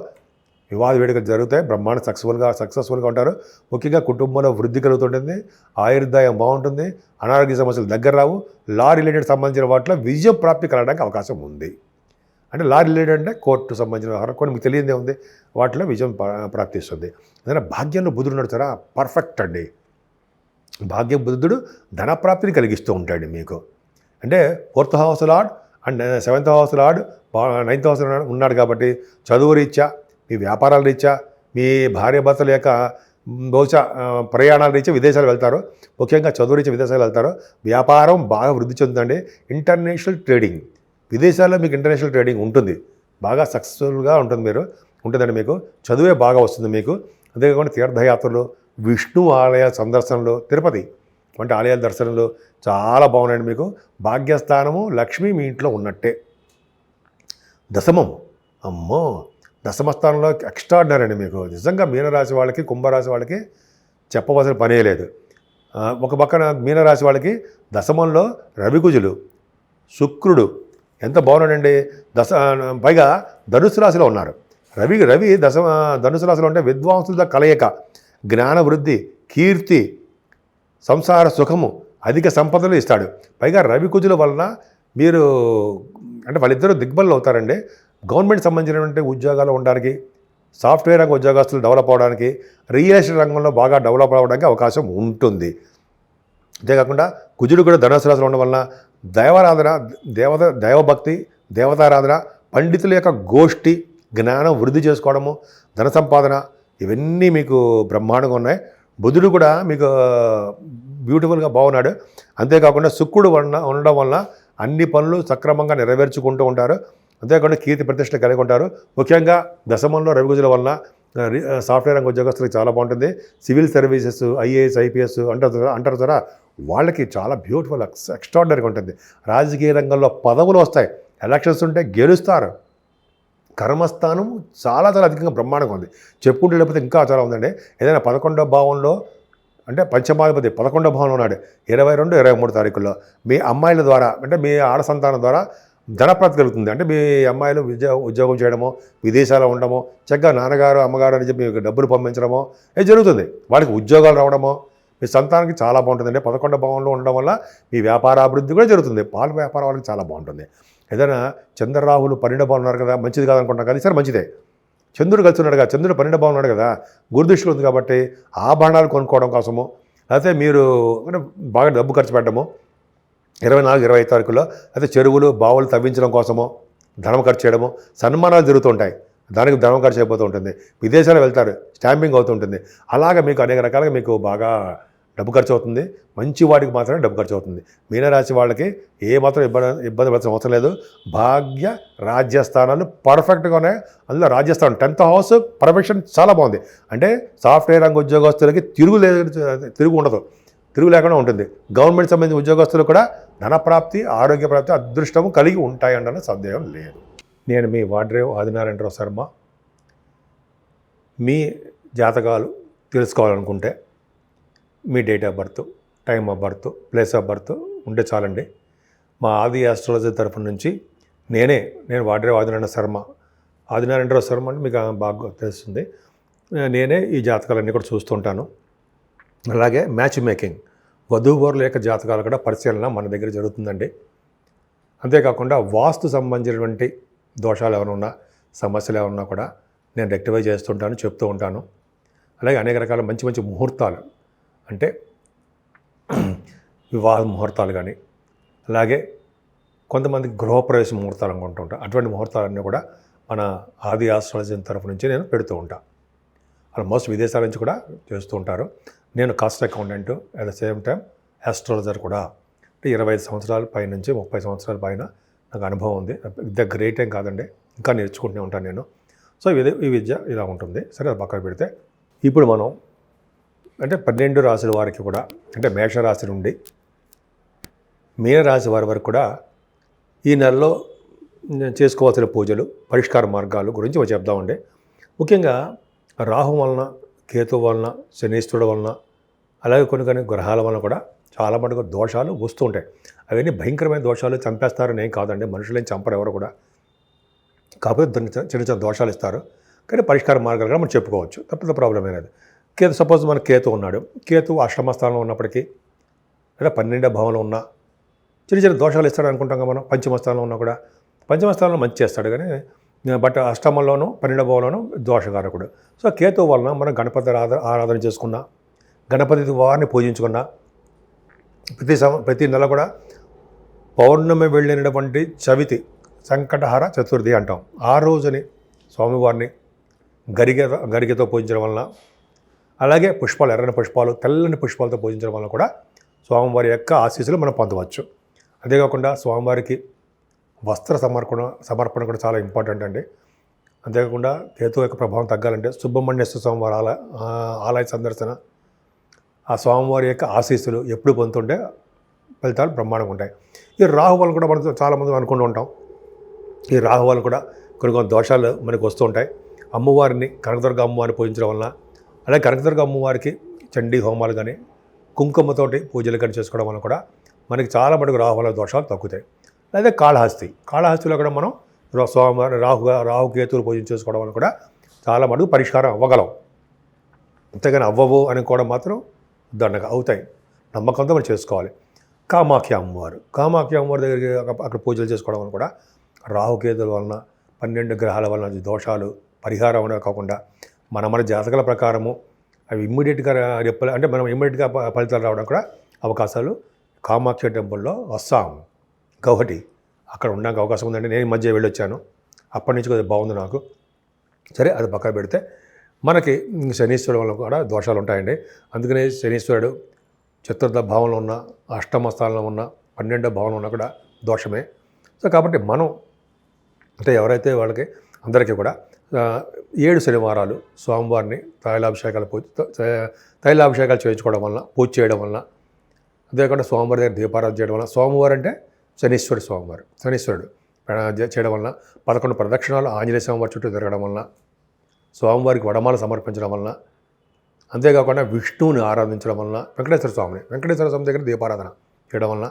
వివాహ వేడుకలు జరుగుతాయి, బ్రహ్మాండ సక్సెస్ఫుల్గా ఉంటారు. ముఖ్యంగా కుటుంబంలో వృద్ధి కలుగుతుంటుంది, ఆయుర్దాయం బాగుంటుంది, అనారోగ్య సమస్యలు దగ్గర రావు. లా రిలేటెడ్ సంబంధించిన వాటిలో విజయ ప్రాప్తి కలగడానికి అవకాశం ఉంది. అంటే లా రిలేటెడ్ అంటే కోర్టు సంబంధించిన కొన్ని మీకు తెలియదే ఉంది, వాటిలో విజయం ప్రాప్తిస్తుంది. ఏదైనా భాగ్యంలో బుధుడు నడుతారా, పర్ఫెక్ట్ అండి. భాగ్య బుద్ధుడు ధనప్రాప్తిని కలిగిస్తూ ఉంటాడు మీకు. అంటే 4th house lord and 7th house lord 9th house lord ఉన్నాడు కాబట్టి చదువు రీత్యా, మీ వ్యాపారాల రీత్యా, మీ భార్యాభర్తల యొక్క బహుశా ప్రయాణాల రీత్యా విదేశాలు వెళ్తారు. ముఖ్యంగా చదువు రీత్యా విదేశాలు వెళ్తారు. వ్యాపారం బాగా వృద్ధి చెందుతుంది. ఇంటర్నేషనల్ ట్రేడింగ్, విదేశాల్లో మీకు ఇంటర్నేషనల్ ట్రేడింగ్ ఉంటుంది, బాగా సక్సెస్ఫుల్గా ఉంటుందండి మీకు. చదువే బాగా వస్తుంది మీకు. అంతేకాకుండా తీర్థయాత్రలు, విష్ణు ఆలయ సందర్శనలు, తిరుపతి వంటి ఆలయాల దర్శనలు చాలా బాగున్నాయండి మీకు. భాగ్యస్థానము లక్ష్మి మీ ఇంట్లో ఉన్నట్టే. దశమం, అమ్మో, దశమ స్థానంలో ఎక్స్ట్రాడినరీ అండి మీకు. నిజంగా మీనరాశి వాళ్ళకి, కుంభరాశి వాళ్ళకి చెప్పవలసిన పనే లేదు. ఒక పక్కన మీనరాశి వాళ్ళకి దశమంలో రవికుజులు, శుక్రుడు ఎంత బాగున్నాడండి. పైగా ధనుసు రాశిలో ఉన్నారు. రవి ధనుసు రాశిలో ఉంటే విద్వాంసుల కలయిక, జ్ఞాన వృద్ధి, కీర్తి, సంసార సుఖము, అధిక సంపదలు ఇస్తాడు. పైగా రవికుజుల వలన మీరు అంటే వాళ్ళిద్దరూ దిగ్బలు అవుతారండి. గవర్నమెంట్ సంబంధించినటువంటి ఉద్యోగాలు ఉండడానికి, సాఫ్ట్వేర్ రంగ ఉద్యోగస్తులు డెవలప్ అవడానికి, రియల్ ఎస్టేట్ రంగంలో బాగా డెవలప్ అవ్వడానికి అవకాశం ఉంటుంది. అంతేకాకుండా కుజుడు కూడా ధనుసు రాశిలో ఉండడం వలన దైవారాధన, దైవభక్తి, దేవతారాధన, పండితుల యొక్క గోష్ఠి, జ్ఞానం వృద్ధి చేసుకోవడము, ధన సంపాదన, ఇవన్నీ మీకు బ్రహ్మాండంగా ఉన్నాయి. బుధుడు కూడా మీకు బ్యూటిఫుల్గా బాగున్నాడు. అంతేకాకుండా శుక్రుడు ఉండడం వలన అన్ని పనులు సక్రమంగా నెరవేర్చుకుంటూ ఉంటారు. అంతేకాకుండా కీర్తి ప్రతిష్టలు కలిగి ఉంటారు. ముఖ్యంగా దశమంలో రవికుజుల వలన సాఫ్ట్వేర్ రంగ ఉద్యోగస్తులకు చాలా బాగుంటుంది. సివిల్ సర్వీసెస్, ఐఏఎస్, ఐపీఎస్ అంటారు కదా, వాళ్ళకి చాలా బ్యూటిఫుల్, ఎక్స్ట్రాడినరీగా ఉంటుంది. రాజకీయ రంగంలో పదవులు వస్తాయి, ఎలక్షన్స్ ఉంటే గెలుస్తారు. కర్మస్థానం చాలా అధికంగా బ్రహ్మాండంగా ఉంది. చెప్పుకుంటూ లేకపోతే ఇంకా చాలా ఉందండి. ఏదైనా 11వ భావంలో అంటే పంచమాధిపతి 11వ భావంలో ఉన్నాడు 22, 23 తారీఖుల్లో. మీ అమ్మాయిల ద్వారా అంటే మీ ఆడ సంతానం ద్వారా ధనప్రాప్తి కలుగుతుంది. అంటే మీ అమ్మాయిలు ఉద్యోగం చేయడమో, విదేశాల్లో ఉండడమో, చక్కగా నాన్నగారు అమ్మగారు అని చెప్పి మీకు డబ్బులు పంపించడమో జరుగుతుంది. వాళ్ళకి ఉద్యోగాలు రావడమో, మీ సంతానానికి చాలా బాగుంటుందండి. 11వ భావంలో ఉండడం వల్ల మీ వ్యాపారాభివృద్ధి కూడా జరుగుతుంది. పాల వ్యాపారం వాళ్ళకి చాలా బాగుంటుంది. ఏదైనా చంద్రరాహులు 12వ భావం ఉన్నారు కదా, మంచిది కాదనుకుంటాం కదా, సరే మంచిదే. చంద్రుడు కలిసి ఉన్నాడు కదా, చంద్రుడు 12వ భావం ఉన్నాడు కదా, గురుదృష్టిలో ఉంది కాబట్టి ఆభరణాలు కొనుక్కోవడం కోసము, లేకపోతే మీరు అంటే బాగా డబ్బు ఖర్చు పెట్టడము 24, 25 తారీఖుల్లో, అయితే చెరువులు, బావులు తవ్వించడం కోసమో ధనం ఖర్చు చేయడము, సన్మానాలు జరుగుతుంటాయి, దానికి ధనం ఖర్చు అయిపోతూ ఉంటుంది. విదేశాలు వెళ్తారు, స్టాంపింగ్ అవుతుంటుంది. అలాగే మీకు అనేక రకాలుగా మీకు బాగా డబ్బు ఖర్చు అవుతుంది. మంచి వాటికి మాత్రమే డబ్బు ఖర్చు అవుతుంది. మీనరాశి వాళ్ళకి ఏమాత్రం ఇబ్బంది పడాల్సిన అవసరం లేదు. భాగ్య రాజ్యస్థానాలు పర్ఫెక్ట్గా ఉన్నాయి. అందులో రాజ్యస్థానం 10th హౌస్ పర్ఫెక్షన్ చాలా బాగుంది. అంటే సాఫ్ట్వేర్ రంగ ఉద్యోగస్తులకి తిరుగు ఉండదు, తిరుగు లేకుండా ఉంటుంది. గవర్నమెంట్ సంబంధించిన ఉద్యోగస్తులు కూడా ధనప్రాప్తి, ఆరోగ్య ప్రాప్తి, అదృష్టము కలిగి ఉంటాయన్న సందేహం లేదు. నేను మీ వాడ్రేవ్ ఆదినారాయణరావు శర్మ. మీ జాతకాలు తెలుసుకోవాలనుకుంటే మీ date of birth, time of birth, place of birth ఉంటే చాలండి. మా ఆది ఆస్ట్రాలజీ తరఫు నుంచి నేను వాడ్రేవ్ ఆదినారాయణరావు శర్మ అంటే మీకు బాగా తెలుస్తుంది. నేనే ఈ జాతకాలన్నీ కూడా చూస్తుంటాను. అలాగే మ్యాచ్ మేకింగ్, వధూవరుల యొక్క జాతకాలు కూడా పరిశీలన మన దగ్గర జరుగుతుందండి. అంతేకాకుండా వాస్తు సంబంధించినటువంటి దోషాలు ఏమైనా ఉన్నా, సమస్యలు ఏమన్నా కూడా నేను రెక్టిఫై చేస్తుంటాను, చెప్తూ ఉంటాను. అలాగే అనేక రకాల మంచి మంచి ముహూర్తాలు అంటే వివాహ ముహూర్తాలు కానీ, అలాగే కొంతమంది గృహప్రవేశ ముహూర్తాలు అనుకుంటూ ఉంటాను. అటువంటి ముహూర్తాలన్నీ కూడా మన ఆది ఆస్ట్రాలజీ తరఫు నుంచి నేను పెడుతూ ఉంటాను. ఆల్మోస్ట్ విదేశాల నుంచి కూడా చేస్తూ ఉంటారు. నేను cost accountant, at the same time astrologer కూడా. అంటే 25 సంవత్సరాల పై నుంచి 30 సంవత్సరాల పైన నాకు అనుభవం ఉంది. విద్య గ్రేట్ ఏం కాదండి, ఇంకా నేర్చుకుంటూనే ఉంటాను నేను. సో ఈ విద్య ఇలా ఉంటుంది. సరే, అది పక్కన పెడితే ఇప్పుడు మనం అంటే 12 రాశుల వారికి కూడా, అంటే మేషరాశి నుండి మీనరాశి వారి వరకు కూడా ఈ నెలలో చేసుకోవాల్సిన పూజలు, పరిష్కార మార్గాలు గురించి చెప్దామండి. ముఖ్యంగా రాహు వలన, కేతు వలన, శనీశ్వరుడు వలన, అలాగే కొన్ని గ్రహాల వలన కూడా చాలా మటుకు దోషాలు వస్తూ ఉంటాయి. అవన్నీ భయంకరమైన దోషాలు, చంపేస్తారని ఏం కాదండి, మనుషులేం చంపరు ఎవరు కూడా. కాకపోతే చిన్న చిన్న దోషాలు ఇస్తారు. కానీ పరిష్కార మార్గాలు కూడా మనం చెప్పుకోవచ్చు, తప్ప ప్రాబ్లం అనేది. సపోజ్ మన కేతు ఉన్నాడు, కేతు అష్టమ స్థానంలో ఉన్నప్పటికీ లేదా 12వ భావంలో ఉన్న చిన్న దోషాలు ఇస్తాడు అనుకుంటాం కదా మనం. పంచమ స్థానంలో ఉన్నా కూడా, పంచమ స్థానంలో మంచి చేస్తాడు కానీ, బట్ అష్టమంలోనూ 12వ భావంలోనూ దోషకారకుడు. సో కేతు వలన మనం గణపతి ఆరాధన చేసుకున్నా, గణపతి వారిని పూజించుకున్నా, ప్రతి నెల కూడా పౌర్ణమి వెళ్ళినటువంటి చవితి, సంకటహర చతుర్థి అంటాం, ఆ రోజుని స్వామివారిని గరిగతో పూజించడం వలన, అలాగే పుష్పాలు, ఎర్రని పుష్పాలు, తెల్లని పుష్పాలతో పూజించడం వలన కూడా స్వామివారి యొక్క ఆశీస్సులు మనం పొందవచ్చు. అంతేకాకుండా స్వామివారికి వస్త్ర సమర్పణ కూడా చాలా ఇంపార్టెంట్ అండి. అంతేకాకుండా కేతు యొక్క ప్రభావం తగ్గాలంటే సుబ్రహ్మణ్యేశ్వర స్వామివారి ఆలయ సందర్శన, ఆ స్వామివారి యొక్క ఆశీస్సులు ఎప్పుడు పొందుతుంటే ఫలితాలు బ్రహ్మాండంగా ఉంటాయి. ఈ రాహు వలన కూడా మనం చాలామంది అనుకుంటూ ఉంటాం, ఈ రాహు వలన కూడా కొన్ని దోషాలు మనకు వస్తూ ఉంటాయి. అమ్మవారిని, కనకదుర్గ అమ్మవారిని పూజించడం వలన, అలాగే కనకదుర్గ అమ్మవారికి చండీ హోమాలు కానీ, కుంకుమతోటి పూజలు కానీ చేసుకోవడం వల్ల కూడా మనకి చాలా మటుకు రాహు వల్ల దోషాలు తగ్గుతాయి. లేదా కాళహస్తిలో కూడా మనం స్వామివారి రాహుకేతువులు పూజలు చేసుకోవడం వల్ల కూడా చాలా మటుకు పరిష్కారం అవ్వగలం. అంతేగాని అవ్వవు అనుకోవడం మాత్రం దండగా అవుతాయి. నమ్మకంతో మనం చేసుకోవాలి. కామాఖ్య అమ్మవారి దగ్గరికి అక్కడ పూజలు చేసుకోవడం వల్ల కూడా రాహుకేతుల వలన, 12 గ్రహాల వలన దోషాలు పరిహారం అనేవి కాకుండా మన జాతకాల ప్రకారము అవి ఇమ్మీడియట్గా అంటే మనం ఇమ్మీడియట్గా ఫలితాలు రావడం కూడా అవకాశాలు కామాఖ్య టెంపుల్లో వస్తాం. గౌహటి అక్కడ ఉండడానికి అవకాశం ఉందండి. నేను ఈ మధ్య వెళ్ళొచ్చాను, అప్పటి నుంచి కొద్దిగా బాగుంది నాకు. సరే, అది పక్కన పెడితే మనకి శనీశ్వరుడు వల్ల కూడా దోషాలు ఉంటాయండి. అందుకనే శనీశ్వరుడు చతుర్థ భావంలో ఉన్న, అష్టమ స్థానంలో ఉన్న, 12వ భావంలో ఉన్న కూడా దోషమే. సో కాబట్టి మనం అంటే ఎవరైతే వాళ్ళకి అందరికీ కూడా 7 శనివారాలు స్వామివారిని తైలాభిషేకాలు చేయించుకోవడం వలన, పూజ చేయడం వలన, అంతేకాకుండా స్వామివారి దగ్గర దీపారాధన చేయడం వలన, స్వామివారు అంటే శనీశ్వరుడు చేయడం వలన, 11 ప్రదక్షిణాలు ఆంజనేయ స్వామివారి చుట్టూ తిరగడం వలన, స్వామివారికి వడమాల సమర్పించడం వలన, అంతేకాకుండా విష్ణువుని ఆరాధించడం వలన, వెంకటేశ్వర స్వామి దగ్గర దీపారాధన చేయడం వలన,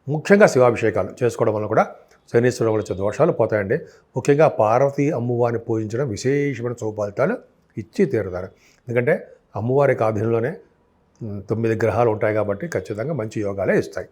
ముఖ్యంగా శివాభిషేకాలు చేసుకోవడం వలన కూడా శనీశ్వరుడు వల్ల వచ్చే దోషాలు పోతాయండి. ముఖ్యంగా పార్వతీ అమ్మవారిని పూజించడం విశేషమైన శుభఫలితాలు ఇచ్చి తీరుతారు. ఎందుకంటే అమ్మవారికి ఆధీనంలోనే 9 గ్రహాలు ఉంటాయి కాబట్టి ఖచ్చితంగా మంచి యోగాలే ఇస్తాయి.